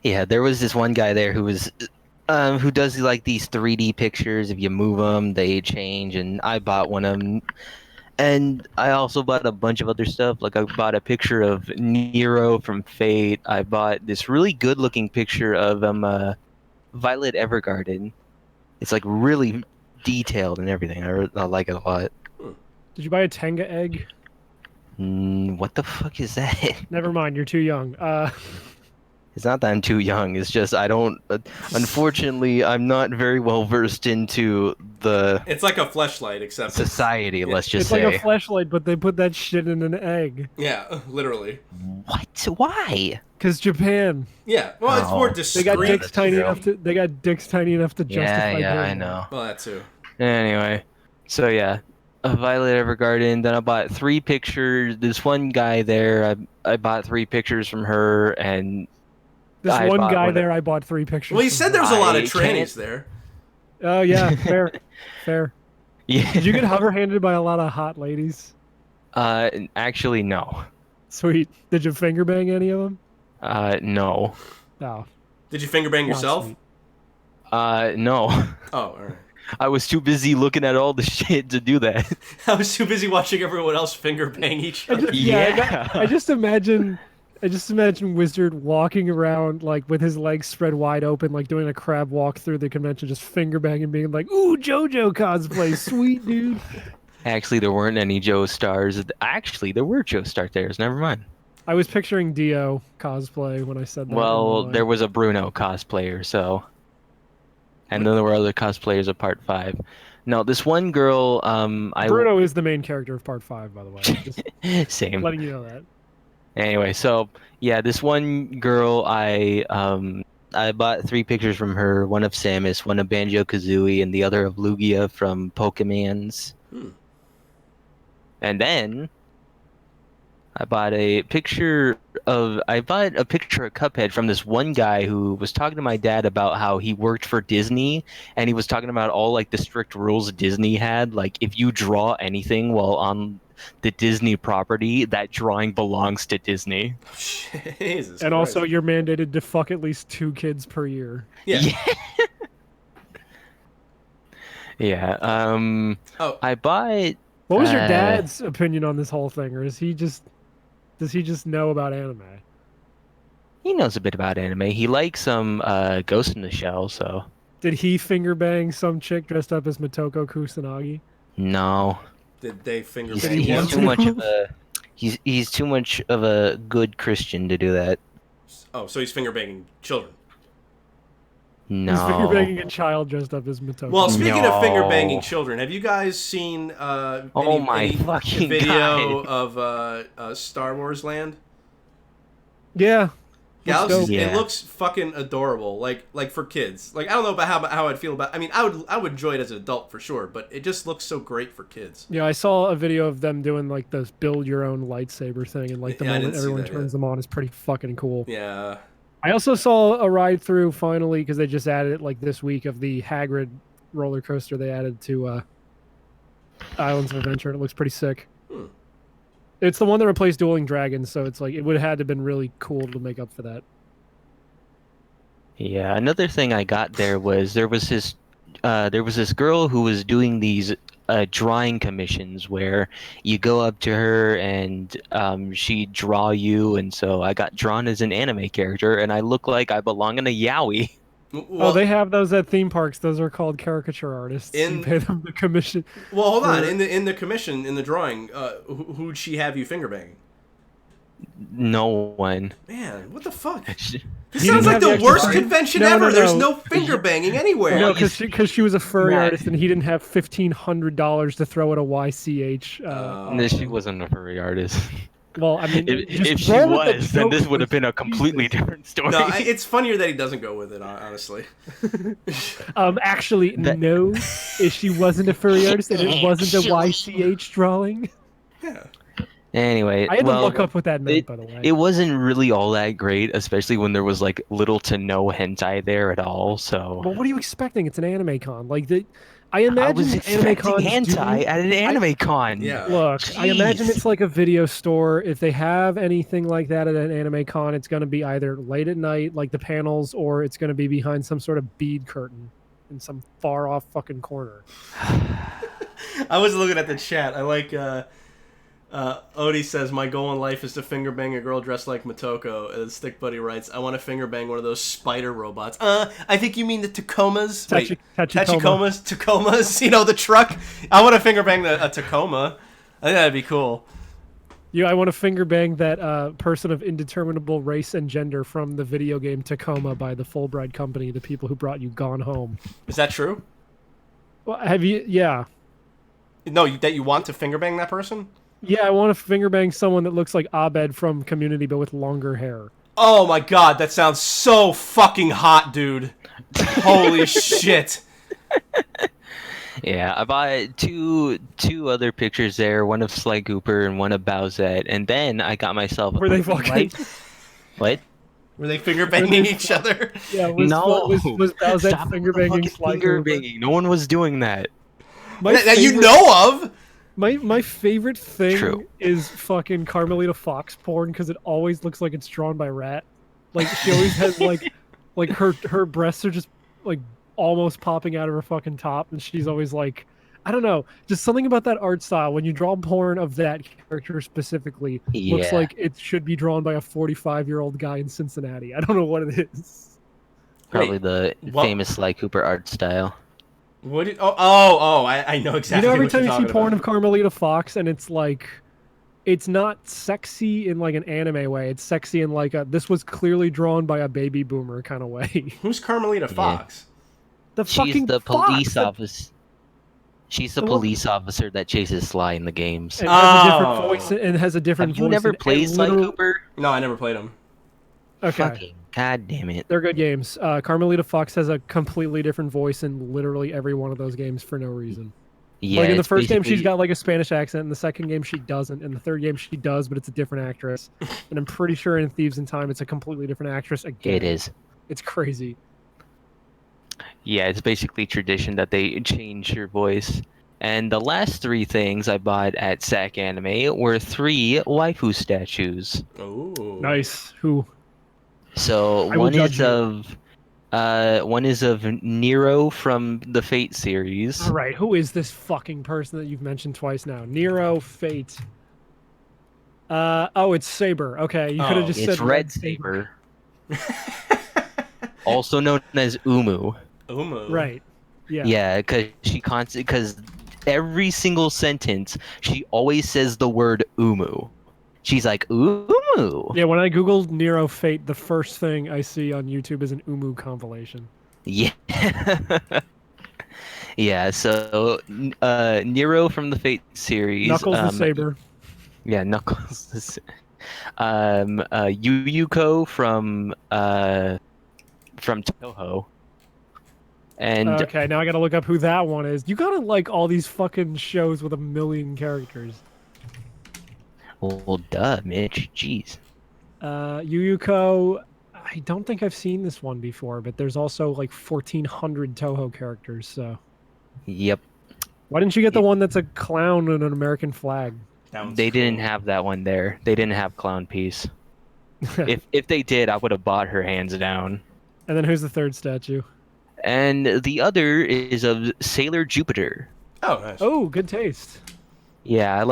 Yeah, there was this one guy there who was, who does like these 3D pictures. If you move them, they change, and I bought one of them. And I also bought a bunch of other stuff. Like I bought a picture of Nero from Fate. I bought this really good-looking picture of Violet Evergarden. It's like really detailed and everything. I like it a lot. Did you buy a Tenga egg? What the fuck is that? Never mind, you're too young. It's not that I'm too young. It's just I don't. Unfortunately, I'm not very well versed into the It's like a fleshlight, except society. Let's just it's say. like a flashlight, but they put that shit in an egg. yeah, literally. What? Why? Cause Japan, Yeah. Well, it's more Oh. they got discreet. dicks that's tiny true. enough to. They got dicks tiny enough to justify. Yeah, doing I that. know. Well, that too. Anyway, so yeah, a Violet Evergarden. Then I bought 3 pictures. This one guy there, I bought 3 pictures from her, and This I one bought guy one there, I bought 3 pictures. Well, you from said there was a lot of I trannies can't- there. Oh yeah, fair, fair. yeah. Did you get hover handed by a lot of hot ladies? Actually, no. Sweet. Did you finger bang any of them? No. No. Did you finger bang Not yourself? sweet. No. Oh, all right. I was too busy looking at all the shit to do that. I was too busy watching everyone else finger bang each other. Yeah. I just imagine Wizard walking around like with his legs spread wide open, like doing a crab walk through the convention, just finger banging, being like, "Ooh, JoJo cosplay, sweet dude." Actually, there weren't any Joe stars. Actually, there were Joe Star there. Never mind. I was picturing Dio cosplay when I said that. Well, there was a Bruno cosplayer, so. And then there were other cosplayers of Part 5. No, this one girl, Bruno is the main character of Part 5, by the way. Just Same. letting you know that. Anyway, so yeah, this one girl, I bought 3 pictures from her. One of Samus, one of Banjo Kazooie, and the other of Lugia from Pokemans. And then I bought a picture of Cuphead from this one guy who was talking to my dad about how he worked for Disney, and he was talking about all like the strict rules Disney had. Like if you draw anything while on the Disney property, that drawing belongs to Disney. Jesus. And Christ. also, you're mandated to fuck at least 2 kids per year. yeah. Yeah. Oh, I bought. What was your Uh, dad's opinion on this whole thing, or does he just know about anime? He knows a bit about anime. He likes some Ghost in the Shell, so Did he finger bang some chick dressed up as Motoko Kusanagi? no. did they finger He's, bang he he's want him? too to? much of a he's too much of a good Christian to do that. Oh, so he's finger banging children. He's finger No. banging a child dressed up as Motoko. Well, speaking of finger banging No. children, have you guys seen Oh my any fucking video God. of Star Wars Land? Yeah. Galaxy, dope. Yeah. it looks fucking adorable, like for kids. Like I don't know about how I'd feel about. I mean, I would enjoy it as an adult for sure, but it just looks so great for kids. Yeah, I saw a video of them doing like this build your own lightsaber thing, and like the Yeah, I moment didn't see everyone that turns yet. them on is pretty fucking cool. Yeah. I also saw a ride through finally because they just added it like this week of the Hagrid roller coaster they added to Islands of Adventure, and it looks pretty sick. Hmm. It's the one that replaced Dueling Dragons, so it's like it would have had to been really cool to make up for that. Yeah, another thing I got there was there was this girl who was doing these drawing commissions where you go up to her and she'd draw you, and so I got drawn as an anime character, and I look like I belong in a yaoi. Oh, they have those at theme parks. Those are called caricature artists. In- You pay them the commission. Well, hold on. for- In the commission, in the drawing, who'd she have you finger banging? No one. Man, what the fuck? This He sounds didn't like have the the extra worst card. convention No, ever. no, There's no. no finger banging anywhere. No, Well, because she was a furry Matt. artist and he didn't have $1,500 to throw at a YCH. No, she wasn't a furry artist. Well, I mean, If just she roll with the was, then this joke would have with been a completely Jesus. different story. No, it's funnier that he doesn't go with it, honestly. Actually, That- no, if she wasn't a furry artist and it wasn't a YCH drawing. Yeah. Anyway, I had to well, look up what that meant, by the way. it wasn't really all that great, especially when there was like little to no hentai there at all. So Well, what are you expecting? It's an anime con. Like I I imagine was anime expecting cons hentai at an anime con. Yeah. Look, I imagine Jeez. it's like a video store. If they have anything like that at an anime con, it's going to be either late at night, like the panels, or it's going to be behind some sort of bead curtain in some far off fucking corner. I was looking at the chat. I like Odie says, my goal in life is to finger bang a girl dressed like Motoko. And Stick Buddy writes, I want to finger bang one of those spider robots. I think you mean the Tacomas. Wait, Tachikoma. Tacomas, you know, the truck. I want to finger bang a Tacoma. I think that'd be cool. Yeah, I want to finger bang that person of indeterminable race and gender from the video game Tacoma by the Fulbright Company, the people who brought you Gone Home. Is that true? Well, have you? Yeah. No, that you want to finger bang that person? Yeah, I want to finger bang someone that looks like Abed from Community, but with longer hair. Oh my god, that sounds so fucking hot, dude. Holy shit. Yeah, I bought two other pictures there, one of Sly Cooper and one of Bowsette, and then I got myself. Were they fucking? What? Were they finger banging each other? Yeah, was Bowsette Stop finger banging? fucking finger banging. No one was doing that. My That you favorite- know of? My favorite thing True. is fucking Carmelita Fox porn because it always looks like it's drawn by Rat. Like she always has like her breasts are just like almost popping out of her fucking top, and she's always like, I don't know, just something about that art style. When you draw porn of that character specifically, looks Yeah. like it should be drawn by a 45-year-old guy in Cincinnati. I don't know what it is. Probably the what- famous Sly Cooper art style. What did, I know exactly You know, every what time you're you see talking porn about. of Carmelita Fox, and it's like, it's not sexy in like an anime way. It's sexy in like a this was clearly drawn by a baby boomer kind of way. Who's Carmelita Fox? The She's fucking the Fox police that- officer. She's the The one- police officer that chases Sly in the games. and has a different Oh. voice and has a different Have you voice. never and played Sly literal- Cooper? No, I never played him. Okay. Fucking god damn it. They're good games. Carmelita Fox has a completely different voice in literally every one of those games for no reason. Yeah, Like in the it's first game, she's basically- got like a Spanish accent. In the second game, she doesn't. In the third game, she does, but it's a different actress. And I'm pretty sure in Thieves in Time, it's a completely different actress again. It is. It's crazy. Yeah, it's basically tradition that they change your voice. And the last three things I bought at SAC Anime were 3 waifu statues. Oh. Nice. Who? So I will judge you. one is of Nero from the Fate series. All right. Who is this fucking person that you've mentioned twice now? Nero, Fate. Oh, it's Saber. Okay, you could Oh. have just It's said Red Saber, also known as Umu. Umu. Right. Yeah. Yeah, because every single sentence she always says the word Umu. She's like Umu. Yeah. When I googled Nero Fate, the first thing I see on YouTube is an Umu compilation. Yeah. Yeah, so Nero from the Fate series. Knuckles the Saber. Yeah, Knuckles. Yuyuko from Toho. And Okay, now I gotta look up who that one is. You gotta like all these fucking shows with a million characters. well, duh, Mitch. Jeez. Yuyuko. I don't think I've seen this one before, but there's also like 1,400 Toho characters. So Yep. why didn't you get the one that's a clown and an American flag? That one's They didn't cool. have that one there. They didn't have Clown Piece. If they did, I would have bought her hands down. And then who's the third statue? And the other is of Sailor Jupiter. Oh, nice. Oh, good taste. Yeah,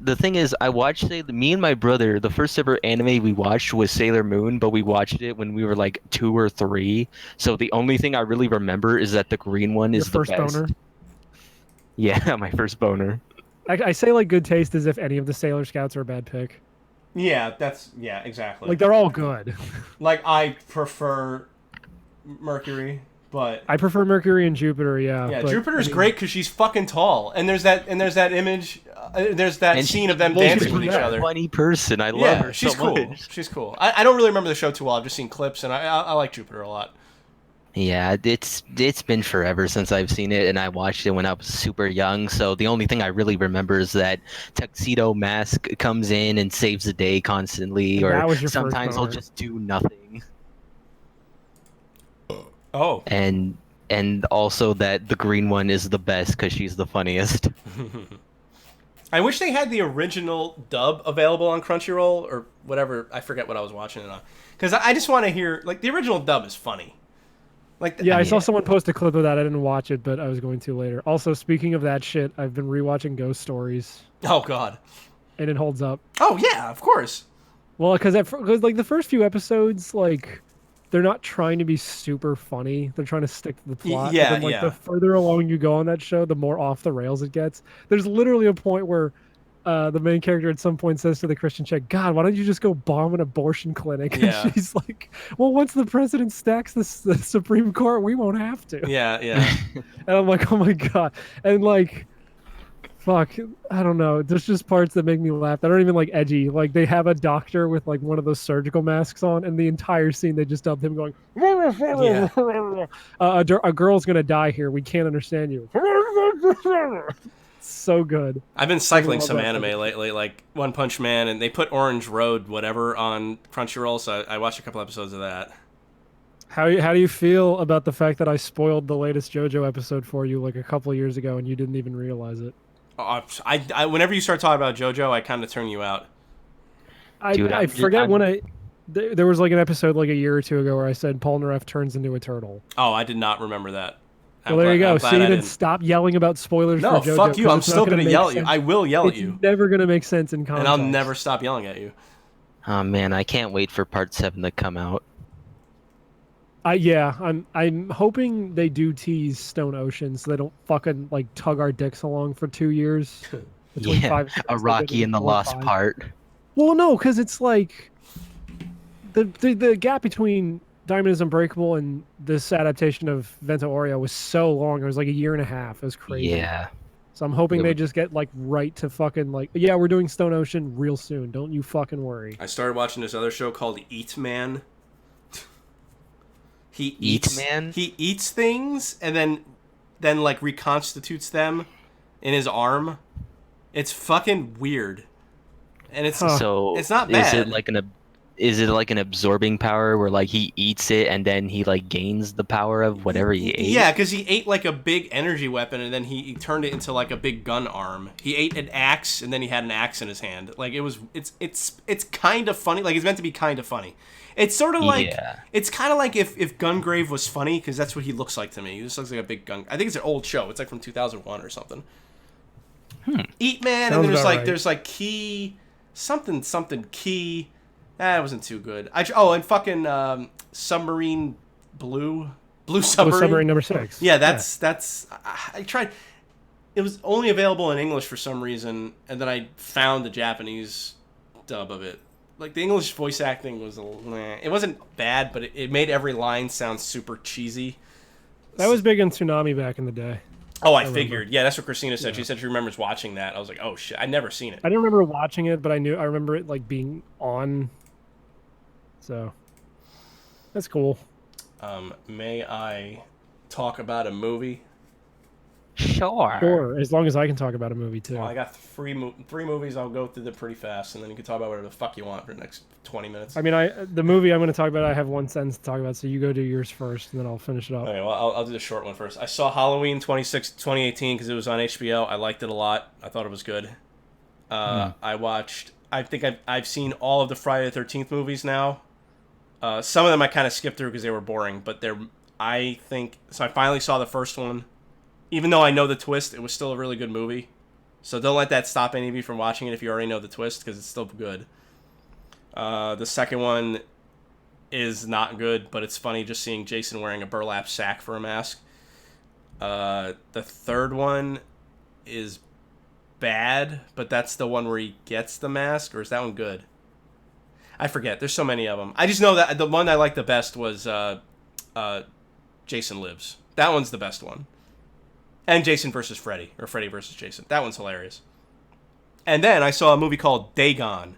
the thing is, I watched me and my brother, the first ever anime we watched was Sailor Moon, but we watched it when we were like 2 or 3. So the only thing I really remember is that the green one Your is the first best. boner. Yeah, my first boner. I say like good taste as if any of the Sailor Scouts are a bad pick. Yeah, exactly. Like they're all good. Like I prefer Mercury, but I prefer Mercury and Jupiter. Yeah. yeah, but, Jupiter's I mean, great because she's fucking tall, and there's that image, there's that And scene of them well, she's dancing with each pretty other. Funny person. I love Yeah, her she's so cool. much. She's cool. I don't really remember the show too well. I've just seen clips, and I like Jupiter a lot. Yeah, it's been forever since I've seen it, and I watched it when I was super young. So the only thing I really remember is that Tuxedo Mask comes in and saves the day constantly, That or was your first sometimes he'll boner. just do nothing. Oh. And also that the green one is the best because she's the funniest. I wish they had the original dub available on Crunchyroll or whatever. I forget what I was watching it on. Because I just want to hear, like, the original dub is funny. Like, Yeah, I saw Yeah. someone post a clip of that. I didn't watch it, but I was going to later. Also, speaking of that shit, I've been rewatching Ghost Stories, Oh, God. and it holds up. Oh, yeah, of course. Well, because like the first few episodes, like they're not trying to be super funny. They're trying to stick to the plot. yeah, but then, like, yeah. the further along you go on that show, the more off the rails it gets. There's literally a point where the main character at some point says to the Christian chick, "God, why don't you just go bomb an abortion clinic?" Yeah. And she's like, "Well, once the president stacks the Supreme Court, we won't have to." Yeah, yeah. And I'm like, "Oh my God!" And like, fuck, I don't know. There's just parts that make me laugh. That aren't even like edgy. Like they have a doctor with like one of those surgical masks on, and the entire scene they just dubbed him going, Yeah. a girl's gonna die here. We can't understand you." So good. I've been cycling love some that anime fucking- lately, like One Punch Man, and they put Orange Road whatever on Crunchyroll, so I watched a couple episodes of that. How do you feel about the fact that I spoiled the latest JoJo episode for you like a couple of years ago and you didn't even realize it? I whenever you start talking about JoJo, I kind of turn you out. Dude, I I'm- forget I'm- when there was like an episode like a year or two ago where I said Polnareff turns into a turtle. Oh, I did not remember that. Well, there you go. I'm See, glad I then didn't. stop yelling about spoilers No, for JoJo. fuck you. 'cause I'm it's not still gonna make yell at you. sense. I will yell at It's you, never gonna make sense in context. and I'll never stop yelling at you. Oh man, I can't wait for part 7 to come out. Yeah, I'm hoping they do tease Stone Ocean so they don't fucking like tug our dicks along for 2 years. Between Yeah, 5 and 6, a they Rocky did and the 4 or Lost 5. Part. Well, no, because it's like the gap between Diamond is Unbreakable and this adaptation of Vento Oreo was so long. It was like a year and a half. It was crazy. Yeah. So I'm hoping Yeah, they but- just get like right to fucking like, yeah, we're doing Stone Ocean real soon. Don't you fucking worry. I started watching this other show called Eat Man. He Eat eats Man? He eats things and then like reconstitutes them in his arm. It's fucking weird, and it's Huh. So It's not Is bad. it like an absorbing power where like he eats it and then he like gains the power of whatever he ate? Yeah, because he ate like a big energy weapon and then he turned it into like a big gun arm. He ate an axe and then he had an axe in his hand. Like it's kind of funny. Like it's meant to be kind of funny. It's sort of like Yeah. it's kind of like if Gungrave was funny because that's what he looks like to me. He just looks like a big gun. I think it's an old show. It's like from 2001 or something. Eat Man, Sounds and then about right. there's like Key something Key. That wasn't too good. And fucking Submarine Blue Submarine. Submarine number 6. Yeah, that's. I tried. It was only available in English for some reason, and then I found the Japanese dub of it, like the English voice acting was it wasn't bad, but it made every line sound super cheesy. That was big in Tsunami back in the day. Oh, I figured. Yeah, that's what Christina said. Yeah. She said she remembers watching that. I was like, oh shit, I'd never seen it. I didn't remember watching it, but I remember it like being on. So that's cool. May I talk about a movie? Sure, as long as I can talk about a movie too. Well, I got three movies. I'll go through them pretty fast, and then you can talk about whatever the fuck you want for the next 20 minutes. I mean, the movie I'm going to talk about, I have one sentence to talk about, so you go do yours first, and then I'll finish it up. Okay, well, I'll do the short one first. I saw Halloween 2018 because it was on HBO. I liked it a lot. I thought it was good. I watched. I think I've seen all of the Friday the 13th movies now. Some of them I kind of skipped through because they were boring, but I finally saw the first one. Even though I know the twist, it was still a really good movie. So don't let that stop any of you from watching it if you already know the twist, because it's still good. The second one is not good, but it's funny just seeing Jason wearing a burlap sack for a mask. The third one is bad, but that's the one where he gets the mask, or is that one good? I forget. There's so many of them. I just know that the one I liked the best was Jason Lives. That one's the best one. And Jason versus Freddy, or Freddy versus Jason. That one's hilarious. And then I saw a movie called Dagon.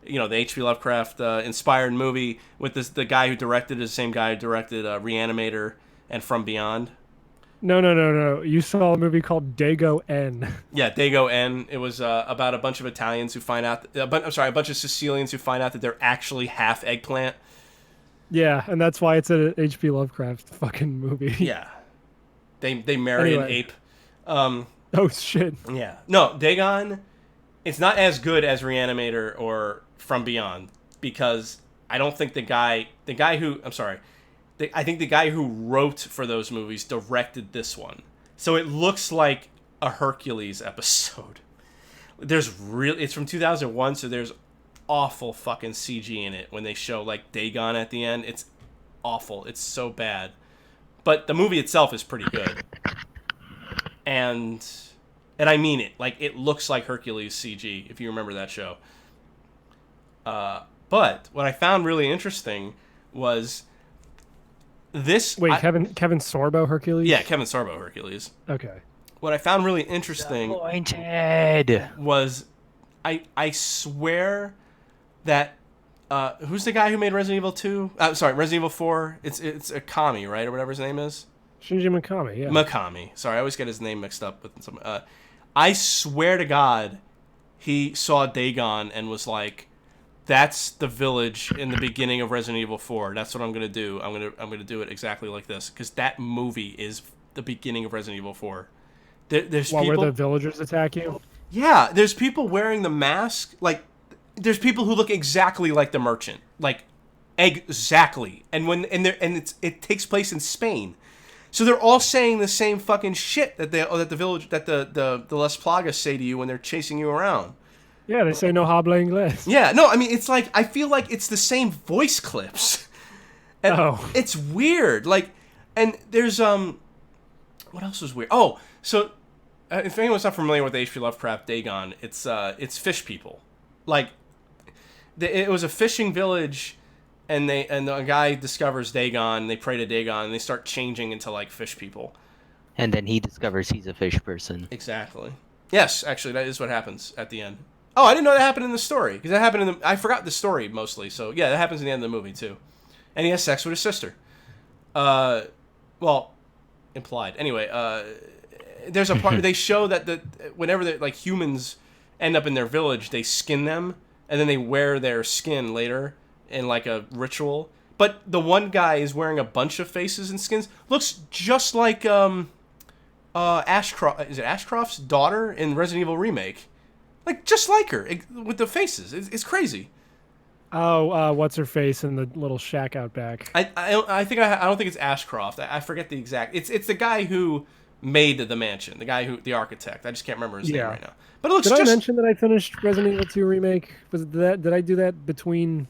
You know, the H.P. Lovecraft inspired movie with the guy who directed it, the same guy who directed Reanimator and From Beyond. No. You saw a movie called Dago N. Yeah, Dago N. It was about a bunch of Italians who find out... a bunch of Sicilians who find out that they're actually half eggplant. Yeah, and that's why it's an H.P. Lovecraft fucking movie. Yeah. They marry an ape. Oh, shit. Yeah. No, Dagon, it's not as good as Reanimator or From Beyond, because I don't think I think the guy who wrote for those movies directed this one. So it looks like a Hercules episode. It's from 2001, so there's awful fucking CG in it when they show like Dagon at the end. It's awful. It's so bad. But the movie itself is pretty good. And I mean it. Like, it looks like Hercules CG, if you remember that show. But what I found really interesting was this... Wait, Kevin Sorbo Hercules? Yeah, Kevin Sorbo Hercules. Okay. What I found really interesting was I swear that... who's the guy who made Resident Evil 2? Resident Evil 4. It's Akami, right? Or whatever his name is? Shinji Mikami, yeah. Mikami. Sorry, I always get his name mixed up with some... I swear to God, he saw Dagon and was like, that's the village in the beginning of Resident Evil 4. That's what I'm going to do. I'm going to do it exactly like this. Because that movie is the beginning of Resident Evil 4. There's people... where the villagers attack you? Yeah, there's people wearing the mask, like... There's people who look exactly like the merchant, like exactly, it takes place in Spain, so they're all saying the same fucking shit that the Las Plagas say to you when they're chasing you around. Yeah, they say no habla inglés. Yeah, no, I mean it's like I feel like it's the same voice clips. And it's weird. Like, and there's what else was weird? Oh, so if anyone's not familiar with H.P. Lovecraft Dagon, it's fish people, like. It was a fishing village, and the guy discovers Dagon. They pray to Dagon, and they start changing into like fish people. And then he discovers he's a fish person. Exactly. Yes, actually, that is what happens at the end. Oh, I didn't know that happened in the story because that happened I forgot the story mostly. So yeah, that happens in the end of the movie too. And he has sex with his sister. Well, implied. Anyway, there's a part they show that whenever like humans end up in their village, they skin them. And then they wear their skin later in like a ritual. But the one guy is wearing a bunch of faces and skins. Looks just like Ashcroft. Is it Ashcroft's daughter in Resident Evil Remake? Like just like her with the faces. It's crazy. Oh, what's her face in the little shack out back? I don't think it's Ashcroft. I forget the exact. It's the guy who made the mansion. The architect. I just can't remember his name right now. But it looks Did I mention that I finished Resident Evil 2 Remake? Did I do that between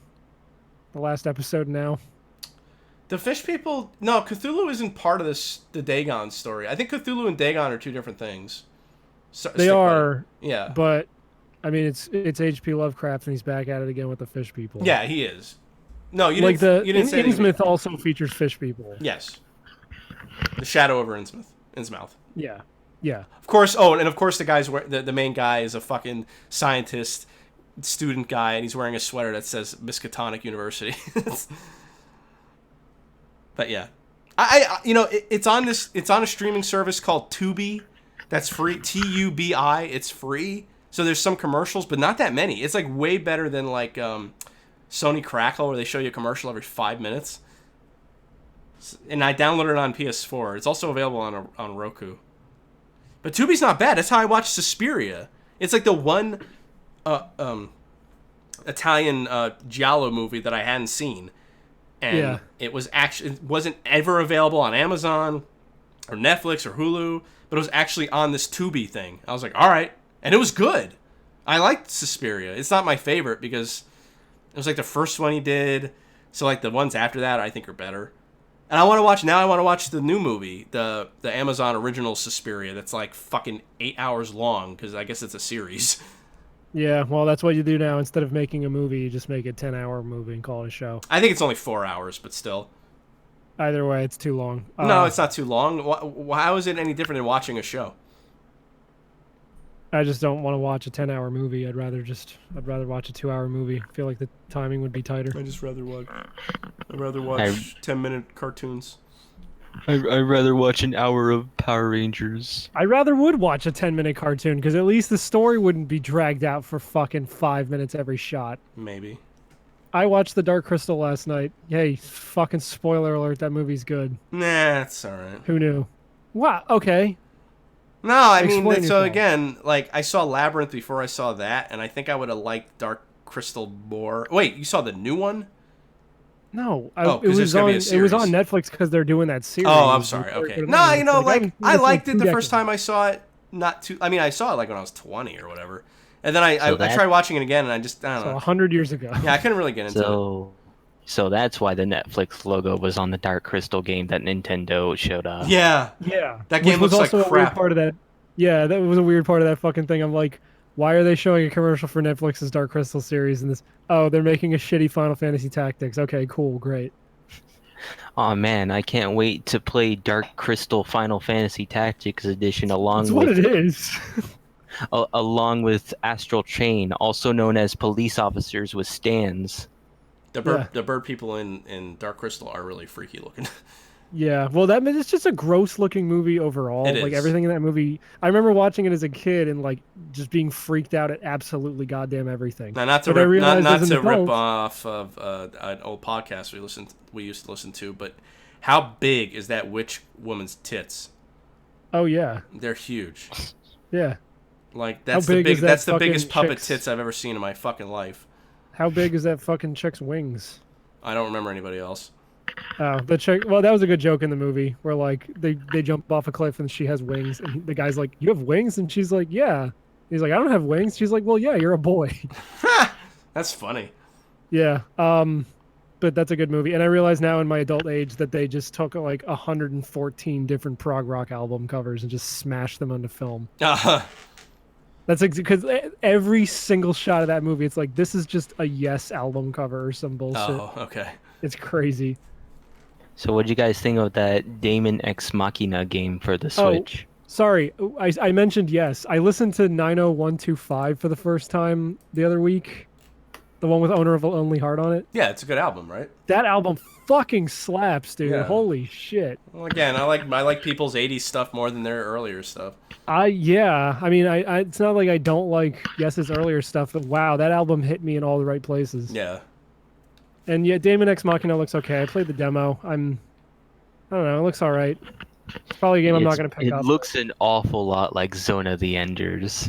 the last episode and now? The fish people... No, Cthulhu isn't part of the Dagon story. I think Cthulhu and Dagon are two different things. They are, yeah. But I mean, it's H.P. Lovecraft, and he's back at it again with the fish people. Yeah, he is. No, you like didn't. You didn't say anything. Innsmouth also features fish people. Yes. The shadow over Innsmouth. Yeah. Yeah. Of course. Oh, and of course, the main guy is a fucking scientist, student guy, and he's wearing a sweater that says Miskatonic University. But yeah, it's on a streaming service called Tubi, that's free. Tubi, it's free. So there's some commercials, but not that many. It's like way better than like Sony Crackle, where they show you a commercial every 5 minutes. And I downloaded it on PS4. It's also available on Roku. But Tubi's not bad. That's how I watched Suspiria. It's like the one Italian giallo movie that I hadn't seen. And it wasn't ever available on Amazon or Netflix or Hulu, but it was actually on this Tubi thing. I was like, all right. And it was good. I liked Suspiria. It's not my favorite because it was like the first one he did. So like the ones after that I think are better. And I want to watch the new movie, the Amazon original Suspiria that's like fucking 8 hours long because I guess it's a series. Yeah, well, that's what you do now. Instead of making a movie, you just make a 10-hour movie and call it a show. I think it's only 4 hours, but still. Either way, it's too long. No, it's not too long. How is it any different than watching a show? I just don't want to watch a 10-hour movie. I'd rather watch a 2-hour movie. I feel like the timing would be tighter. I'd rather watch 10-minute cartoons. I'd rather watch an hour of Power Rangers. I rather would watch a 10-minute cartoon because at least the story wouldn't be dragged out for fucking 5 minutes every shot. Maybe. I watched The Dark Crystal last night. Hey, fucking spoiler alert, that movie's good. Nah, it's alright. Who knew? Wow, okay. No, I mean, Explain so yourself. again, like, I saw Labyrinth before I saw that, and I think I would have liked Dark Crystal more. Wait, you saw the new one? No, 'cause it there's gonna be a was on series. Netflix because they're doing that series. Oh, I'm sorry. Okay. No, I liked it the first time. time I saw it. I saw it like when I was 20 or whatever. And then I that- tried watching it again, and I don't So know. 100 years ago. Yeah, I couldn't really get into it. So that's why the Netflix logo was on the Dark Crystal game that Nintendo showed up. Yeah. Yeah. That game Which was looks like also a weird crap. part of that. Yeah, that was a weird part of that fucking thing. I'm like, why are they showing a commercial for Netflix's Dark Crystal series and this? Oh, they're making a shitty Final Fantasy Tactics. Okay, cool, great. Oh man, I can't wait to play Dark Crystal Final Fantasy Tactics Edition That's along what with it is. along with Astral Chain, also known as police officers with stands. The bird people in Dark Crystal are really freaky looking. Yeah, well, it's just a gross-looking movie overall. It Like is. everything in that movie, I remember watching it as a kid and like just being freaked out at absolutely goddamn everything. Now, not to But I rip, realized not as an to rip adult- off of an old podcast we used to listen to, but how big is that witch woman's tits? Oh yeah, They're huge. yeah. Like How big is that that's the fucking biggest puppet chick's- tits I've ever seen in my fucking life. How big is that fucking chick's wings? I don't remember anybody else. Oh, the chick. Well, that was a good joke in the movie where like they jump off a cliff and she has wings and the guy's like, "You have wings?" and she's like, "Yeah." He's like, "I don't have wings." She's like, "Well, yeah, you're a boy." That's funny. Yeah. But that's a good movie. And I realize now in my adult age that they just took like 114 different prog rock album covers and just smashed them onto film. That's because every single shot of that movie, it's like this is just a Yes album cover or some bullshit. Oh, okay. It's crazy. So what do you guys think of that Daemon X Machina game for the Switch? Sorry, I mentioned Yes. I listened to 90125 for the first time the other week. The one with Owner of a Lonely Heart on it. Yeah, it's a good album, right? That album fucking slaps, dude. Yeah. Holy shit. Well, again, I like people's 80s stuff more than their earlier stuff. Yeah. I mean, I it's not like I don't like Yes's earlier stuff, but wow, that album hit me in all the right places. Yeah. And yeah, Daemon X Machina looks okay. I played the demo. I don't know. It looks all right. It's probably a game I'm not going to pick up. It looks an awful lot like Zone of the Enders.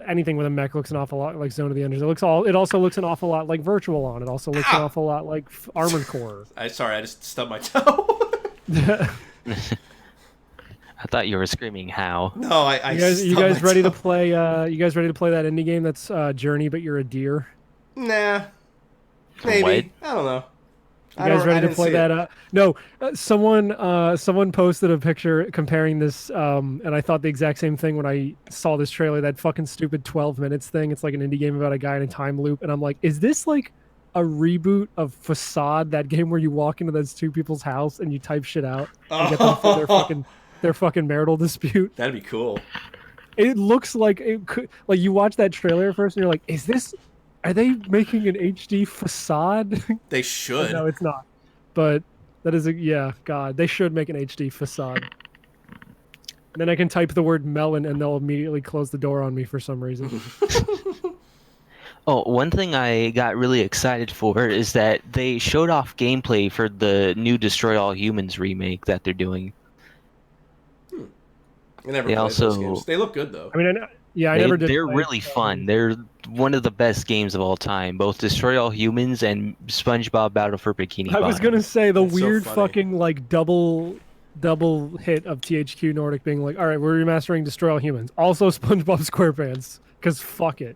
Anything with a mech looks an awful lot like Zone of the Enders. It also looks an awful lot like Virtual On. It also looks an awful lot like Armored Core. I just stubbed my toe. I thought you were screaming how. No, I you guys stubbed my ready to toe. play? You guys ready to play that indie game that's Journey, but you're a deer? Nah. Maybe. What? I don't know. You guys ready to play that? No, someone posted a picture comparing this, and I thought the exact same thing when I saw this trailer. That fucking stupid 12 minutes thing. It's like an indie game about a guy in a time loop, and I'm like, is this like a reboot of Facade, that game where you walk into those two people's house and you type shit out and get them for their fucking marital dispute? That'd be cool. It looks like it could. Like you watch that trailer first, and you're like, is this? Are they making an HD Facade? They should. No, it's not. But that is God, they should make an HD Facade. And then I can type the word melon and they'll immediately close the door on me for some reason. Oh, one thing I got really excited for is that they showed off gameplay for the new Destroy All Humans remake that they're doing. I never played those games. They look good though. I mean, I never did. They're really fun. They're one of the best games of all time. Both Destroy All Humans and SpongeBob Battle for Bikini Bottom. I was gonna say the That's so weird funny. fucking like double hit of THQ Nordic being like, all right, we're remastering Destroy All Humans, also SpongeBob SquarePants, because fuck it.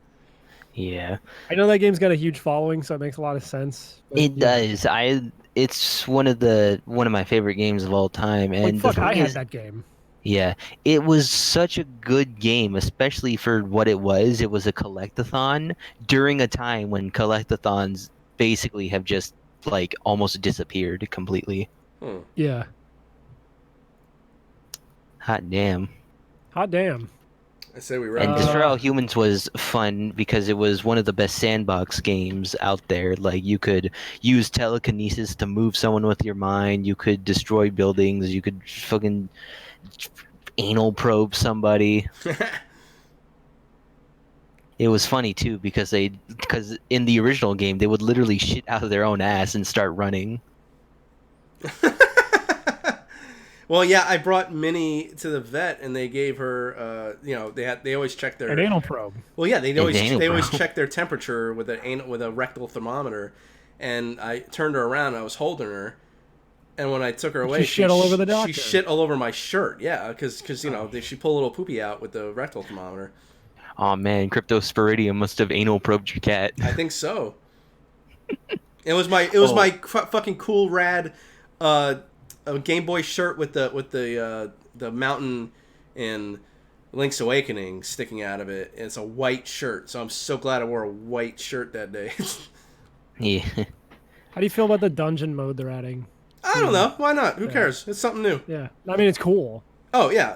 Yeah, I know that game's got a huge following, so it makes a lot of sense. But it does. It's one of my favorite games of all time. And fuck, the thing I had is, that game. yeah, it was such a good game, especially for what it was. It was a collectathon during a time when collectathons basically have just like almost disappeared completely. Yeah. Hot damn. Hot damn. I say we And wrap. Destroy All Humans was fun because it was one of the best sandbox games out there. Like you could use telekinesis to move someone with your mind. You could destroy buildings. You could fucking anal probe somebody. It was funny too because in the original game they would literally shit out of their own ass and start running. Well, yeah, I brought Minnie to the vet, and they gave her, they always check their An anal probe. Well, yeah, they always probe. check their temperature with a rectal thermometer, and I turned her around, and I was holding her, and when I took her away, She shit all over the doctor. She shit all over my shirt, yeah, because she pulled a little poopy out with the rectal thermometer. Oh man, Cryptosporidium must have anal probed your cat. I think so. It was my fucking cool rad. A Game Boy shirt with the mountain in Link's Awakening sticking out of it. It's a white shirt, so I'm so glad I wore a white shirt that day. Yeah. How do you feel about the dungeon mode they're adding? I don't know. Why not? Who cares? It's something new. Yeah. I mean, it's cool. Oh, yeah.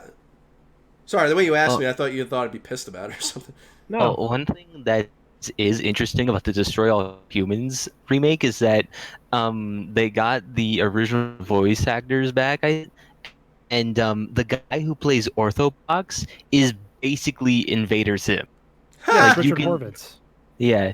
Sorry, the way you asked me, I thought you thought I'd be pissed about it or something. No. Oh, one thing that is interesting about the Destroy All Humans remake is that they got the original voice actors back, and the guy who plays Orthobox is basically Invader Zim. Yeah, Like, you Richard can- Horvitz. Yeah,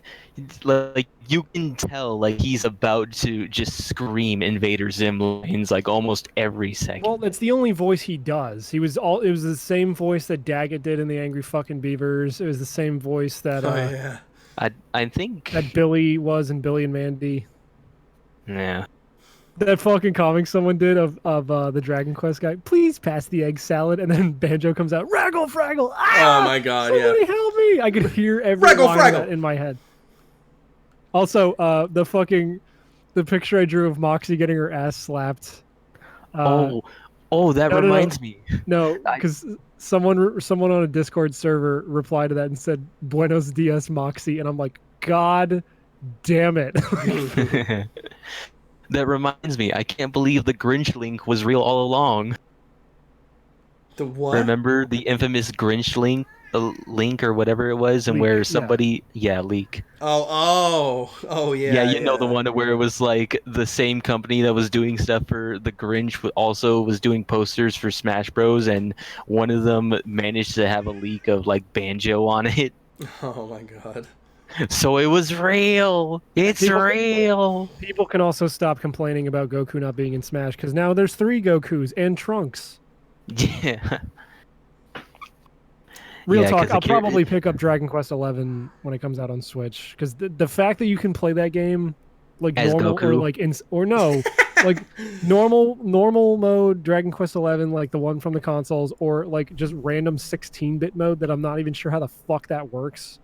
like you can tell like he's about to just scream Invader Zim lines like almost every second. Well, it's the only voice he does. It was the same voice that Daggett did in the Angry Fucking Beavers. It was the same voice that Oh, yeah. I think that Billy was in Billy and Mandy. yeah. That fucking comic someone did of the Dragon Quest guy. Please pass the egg salad, and then Banjo comes out. Raggle Fraggle! Ah! Oh my god, Somebody yeah. help me! I could hear every Fraggle, line of Fraggle! that in my head. Also, the picture I drew of Moxie getting her ass slapped. That no. reminds me. No, because someone on a Discord server replied to that and said "Buenos dias, Moxie," and I'm like, God damn it! That reminds me. I can't believe the Grinch link was real all along. The what? Remember the infamous Grinch link or whatever it was, and Leak, where yeah. somebody leak. Oh, yeah. Yeah, you know the one where it was like the same company that was doing stuff for the Grinch also was doing posters for Smash Bros. And one of them managed to have a leak of like Banjo on it. Oh my god. So it was real. It's real. People can also stop complaining about Goku not being in Smash because now there's 3 Gokus and Trunks. Yeah. Real Yeah, talk, 'cause the I'll probably pick up Dragon Quest 11 when it comes out on Switch because the fact that you can play that game like As normal Goku? or like like normal mode Dragon Quest 11 like the one from the consoles or like just random 16-bit mode that I'm not even sure how the fuck that works.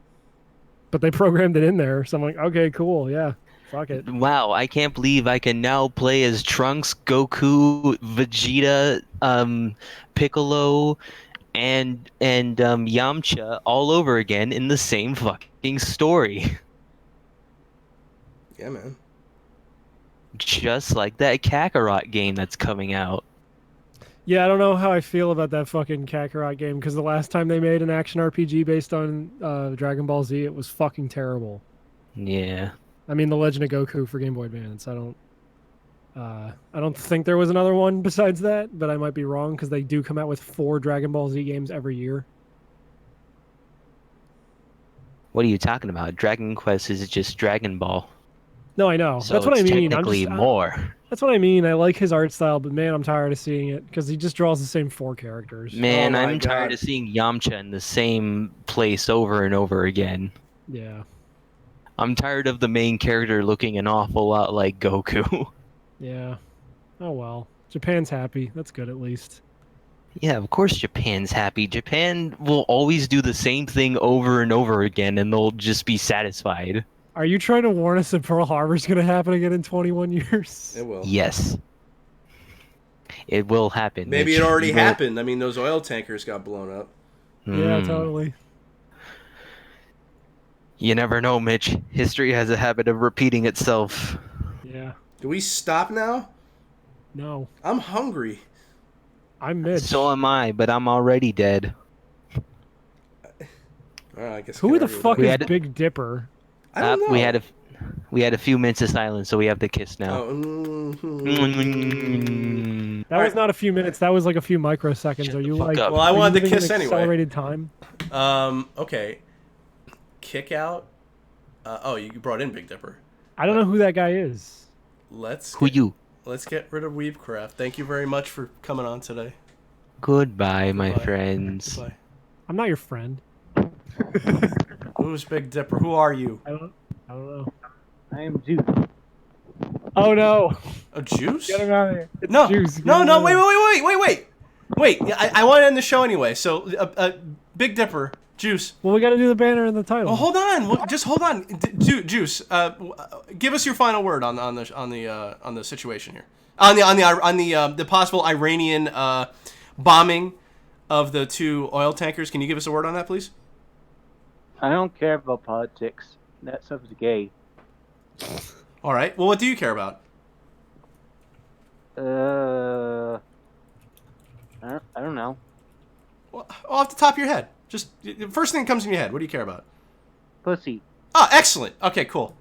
But they programmed it in there, so I'm like, okay, cool, yeah. Fuck it. Wow, I can't believe I can now play as Trunks, Goku, Vegeta, Piccolo, and Yamcha all over again in the same fucking story. Yeah, man. Just like that Kakarot game that's coming out. Yeah, I don't know how I feel about that fucking Kakarot game because the last time they made an action RPG based on Dragon Ball Z, it was fucking terrible. Yeah. I mean, The Legend of Goku for Game Boy Advance. I don't think there was another one besides that, but I might be wrong because they do come out with 4 Dragon Ball Z games every year. What are you talking about? Dragon Quest is just Dragon Ball. No, I know. So That's what I it's mean. technically more. That's what I mean. I like his art style, but man, I'm tired of seeing it because he just draws the same 4 characters. Man, Oh my I'm tired God. of seeing Yamcha in the same place over and over again. Yeah. I'm tired of the main character looking an awful lot like Goku. Yeah. Oh well. Japan's happy. That's good at least. Yeah, of course Japan's happy. Japan will always do the same thing over and over again, and they'll just be satisfied. Are you trying to warn us that Pearl Harbor's going to happen again in 21 years? It will. Yes. It will happen. Maybe Mitch. it already You will- happened. I mean, those oil tankers got blown up. Yeah, Hmm. totally. You never know, Mitch. History has a habit of repeating itself. Yeah. Do we stop now? No. I'm hungry. I'm Mitch. So am I, but I'm already dead. All right, I guess. I Who can the argue with fuck that. We is had- Big Dipper? I don't know. We had a few minutes of silence, so we have to kiss now. Oh, That was not a few minutes. That was like a few microseconds. Shut Are the you fuck like? up. Well, I are you wanted to living in kiss anyway. Accelerated time. Okay. Kick out. Oh, you brought in Big Dipper. I don't know who that guy is. Let's Who get rid of Weebcraft. Thank you very much for coming on today. Goodbye, my Goodbye. friends. Goodbye. I'm not your friend. Who's Big Dipper? Who are you? I don't know. I am Juice. Oh no! A Juice? Get him out of here. It's No, Juice. Get no, him no! out of Wait! Wait! Yeah, I want to end the show anyway. So, Big Dipper, Juice. Well, we got to do the banner and the title. Well, hold on. Just hold on. Juice. Give us your final word on the situation here. On the possible Iranian bombing of the 2 oil tankers. Can you give us a word on that, please? I don't care about politics. That stuff is gay. All right. Well, what do you care about? I don't know. Well, off the top of your head. Just the first thing that comes in your head. What do you care about? Pussy. Oh, excellent. Okay, cool.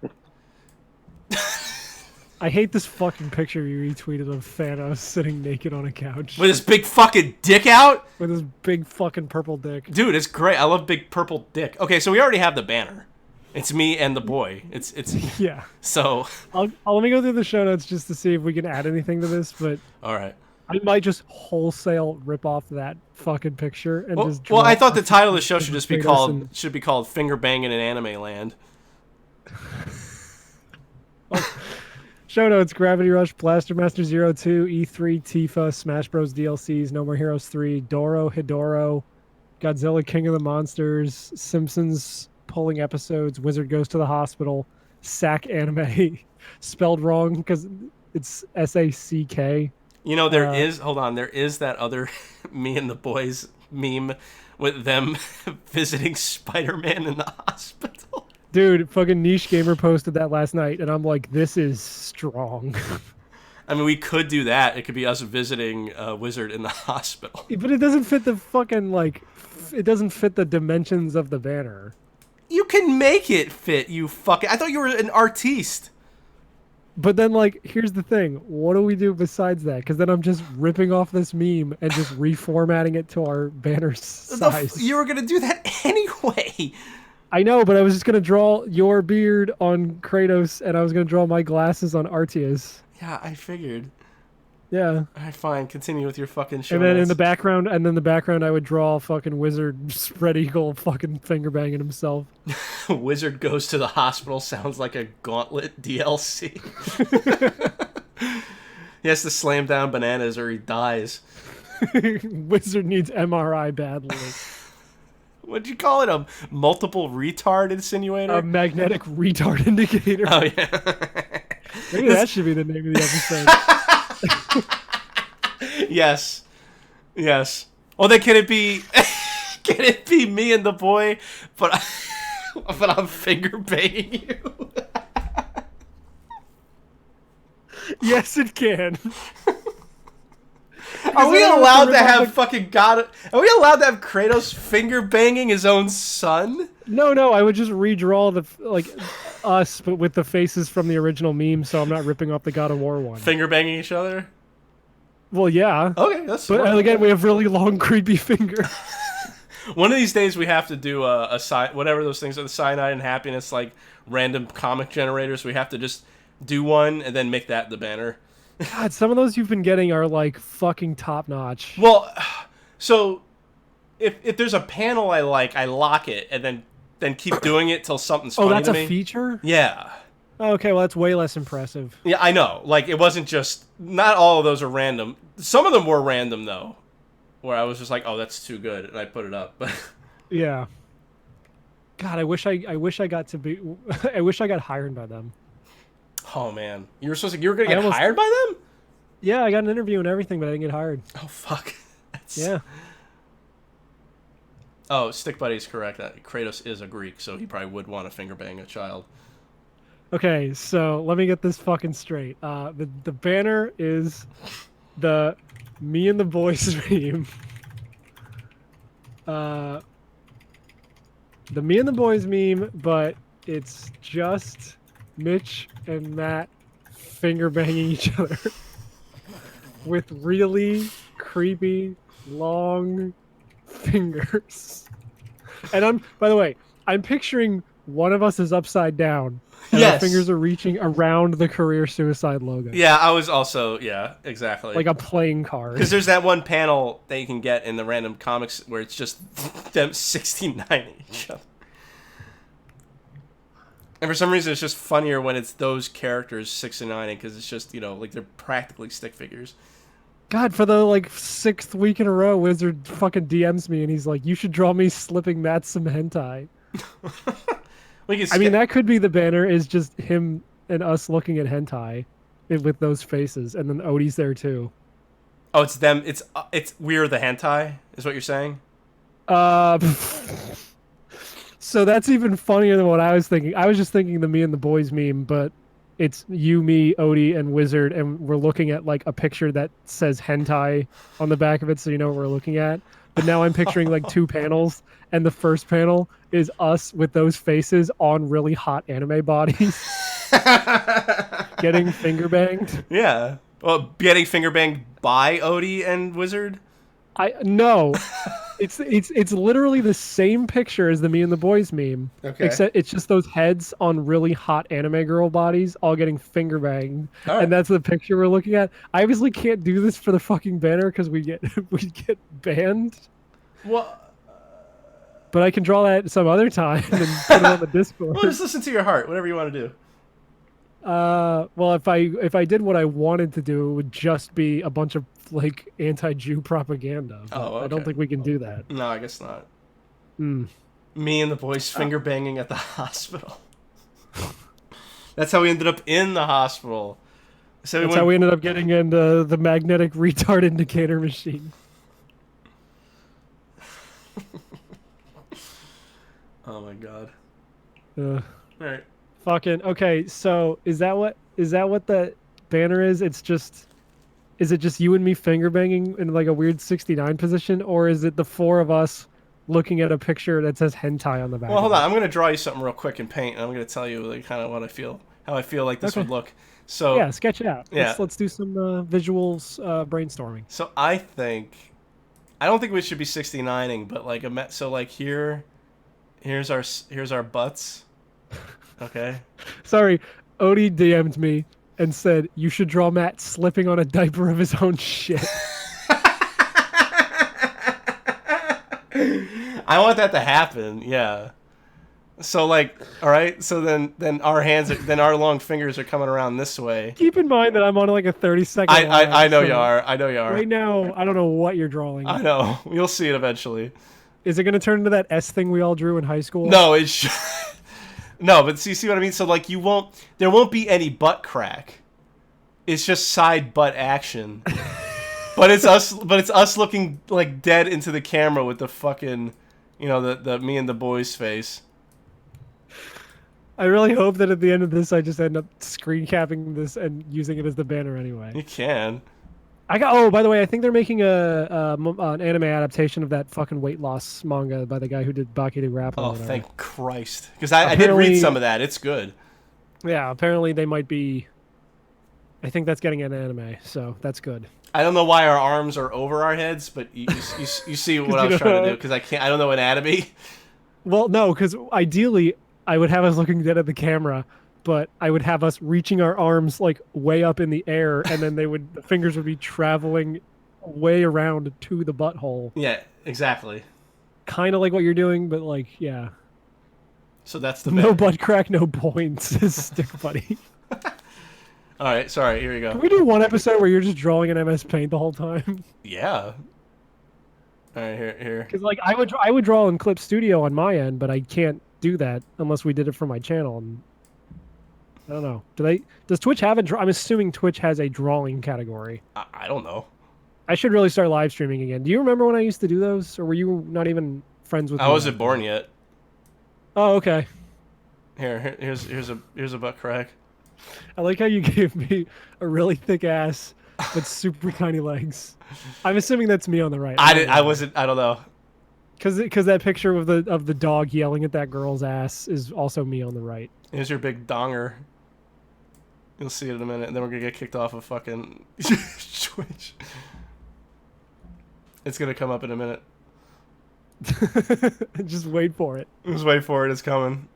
I hate this fucking picture you retweeted of Thanos sitting naked on a couch With his big fucking dick out? with his big fucking purple dick. Dude, it's great. I love big purple dick. Okay, so we already have the banner. It's me and the boy. It's Yeah. so Let me go through the show notes just to see if we can add anything to this, but all right. I might just wholesale rip off that fucking picture and just. Well, I draw thought the title of the show should just be Kratos called and- Finger Banging in Anime Land. Show notes: Gravity Rush, Blaster Master 02, E3, Tifa, Smash Bros. DLCs, No More Heroes 3, Doro, Hidoro, Godzilla King of the Monsters, Simpsons pulling episodes, Wizard Goes to the Hospital, Sack Anime, spelled wrong because it's SACK. You know, there is that other me and the boys meme with them visiting Spider-Man in the hospital. Dude, fucking Niche Gamer posted that last night, and I'm like, this is strong. I mean, we could do that. It could be us visiting Wizard in the hospital. But it doesn't fit the fucking, like, it doesn't fit the dimensions of the banner. You can make it fit, you fucking... I thought you were an artiste. But then, like, here's the thing. What do we do besides that? Because then I'm just ripping off this meme and just reformatting it to our banner size. You were going to do that anyway. I know, but I was just going to draw your beard on Kratos, and I was going to draw my glasses on Arceus. Yeah, I figured. Yeah. All right, fine. Continue with your fucking show. And then in notes. the background, I would draw a fucking wizard spread eagle fucking finger banging himself. Wizard Goes to the Hospital sounds like a Gauntlet DLC. He has to slam down bananas or he dies. Wizard needs MRI badly. What'd you call it? A multiple retard insinuator? A magnetic retard indicator. Oh, yeah. Maybe that should be the name of the episode. Yes. Yes. Well, then can it be can it be me and the boy, but I'm finger banging you? Yes, it can. Are we that what allowed the to have Republic- fucking God? Are we allowed to have Kratos finger banging his own son? No, I would just redraw us, but with the faces from the original meme, so I'm not ripping off the God of War one. Finger banging each other? Well, yeah. Okay, that's But smart. again, we have really long, creepy fingers. One of these days we have to do whatever those things are, the cyanide and happiness, like random comic generators. We have to just do one and then make that the banner. God, some of those you've been getting are like fucking top notch. Well, so if there's a panel I like, I lock it and then keep doing it till something's funny Oh, that's to a me. feature? Yeah. Oh, okay, well, that's way less impressive. Yeah, I know. Like, it wasn't just... Not all of those are random. Some of them were random, though. Where I was just like, oh, that's too good, and I put it up. But Yeah. God, I wish I got to be... I wish I got hired by them. oh, man. You were gonna get almost- hired by them? Yeah, I got an interview and everything, but I didn't get hired. Oh, fuck. That's... Yeah. Oh, Stick Buddy's correct. Kratos is a Greek, so he probably would want to finger bang a child. Okay, so let me get this fucking straight. The banner is the me and the boys meme. The me and the boys meme, but it's just Mitch and Matt finger banging each other with really creepy long fingers. And by the way, I'm picturing one of us is upside down. And our Yes. fingers are reaching around the career suicide logo. Yeah, I was also... Yeah, exactly. Like a playing card. Because there's that one panel that you can get in the random comics where it's just them 69 each other. And for some reason, it's just funnier when it's those characters 69 because it's just, like they're practically stick figures. God, for the like 6th week in a row, Wizard fucking DMs me and he's like, you should draw me slipping Matt some hentai. I mean, that could be the banner, is just him and us looking at hentai with those faces. And then Odie's there too. Oh, it's them. It's we're the hentai, is what you're saying? So that's even funnier than what I was thinking. I was just thinking the me and the boys meme, but it's you, me, Odie, and Wizard, and we're looking at like a picture that says hentai on the back of it, so you know what we're looking at. But now I'm picturing like 2 panels, and the first panel is us with those faces on really hot anime bodies getting finger banged. Yeah. Well, getting finger banged by Odie and Wizard? No. It's literally the same picture as the me and the boys meme. Okay. Except it's just those heads on really hot anime girl bodies all getting finger banged. All right. And that's the picture we're looking at. I obviously can't do this for the fucking banner because we get banned. Well, But I can draw that some other time and put it on the Discord. well, just listen to your heart. Whatever you want to do. Well, if I did what I wanted to do, it would just be a bunch of like anti-Jew propaganda. But Oh, I don't okay. think we can do that. No, I guess not. Hmm. Me and the boys finger banging at the hospital. That's how we ended up in the hospital. So That's how we ended up getting into the magnetic retard indicator machine. Oh my god. Uh, All right. fucking okay. So is that what the banner is? Is it just you and me finger banging in like a weird 69 position, or is it the 4 of us looking at a picture that says hentai on the back? Well, hold on. I'm gonna draw you something real quick in paint, and I'm gonna tell you like kind of what I feel, how I feel like this Okay. would look. So Yeah, sketch it out. Yeah. Let's do some visuals brainstorming. So I don't think we should be 69ing, but like so like here's our butts. Okay. Sorry, Odie DM'd me and said you should draw Matt slipping on a diaper of his own shit. I want that to happen. Yeah. So like, all right. So then our long fingers are coming around this way. Keep in mind that I'm on like a 30-second. I know you are. I know you are. Right now, I don't know what you're drawing. I know. You'll see it eventually. Is it going to turn into that S thing we all drew in high school? No, it's No, but see what I mean? So, like, there won't be any butt crack. It's just side butt action. But it's us looking, like, dead into the camera with the fucking, the me and the boys face. I really hope that at the end of this, I just end up screen capping this and using it as the banner anyway. You can. Oh, by the way, I think they're making an anime adaptation of that fucking weight loss manga by the guy who did Baki to Grapple. Oh, thank Christ. Because I did read some of that. It's good. Yeah, apparently they might be... I think that's getting an anime, so that's good. I don't know why our arms are over our heads, but you see what I was trying to do, because I don't know anatomy. Well, no, because ideally, I would have us looking dead at the camera, but I would have us reaching our arms like way up in the air, and then the fingers would be traveling way around to the butthole. Yeah, exactly. Kind of like what you're doing, but like, yeah. So that's the no butt crack, no points, Stick Buddy. All right, sorry. Here you go. Can we do one episode where you're just drawing in MS Paint the whole time? Yeah. All right, here. Because like I would draw in Clip Studio on my end, but I can't do that unless we did it for my channel. And I don't know. Does Twitch have a? I'm assuming Twitch has a drawing category. I don't know. I should really start live streaming again. Do you remember when I used to do those, or were you not even friends with? I wasn't born yet. Oh, okay. Here's a butt crack. I like how you gave me a really thick ass but super tiny legs. I'm assuming that's me on the right. I wasn't. I don't know. Because that picture of the dog yelling at that girl's ass is also me on the right. Here's your big donger. You'll see it in a minute, and then we're gonna get kicked off of fucking Twitch. It's gonna come up in a minute. Just wait for it. Just wait for it. It's coming.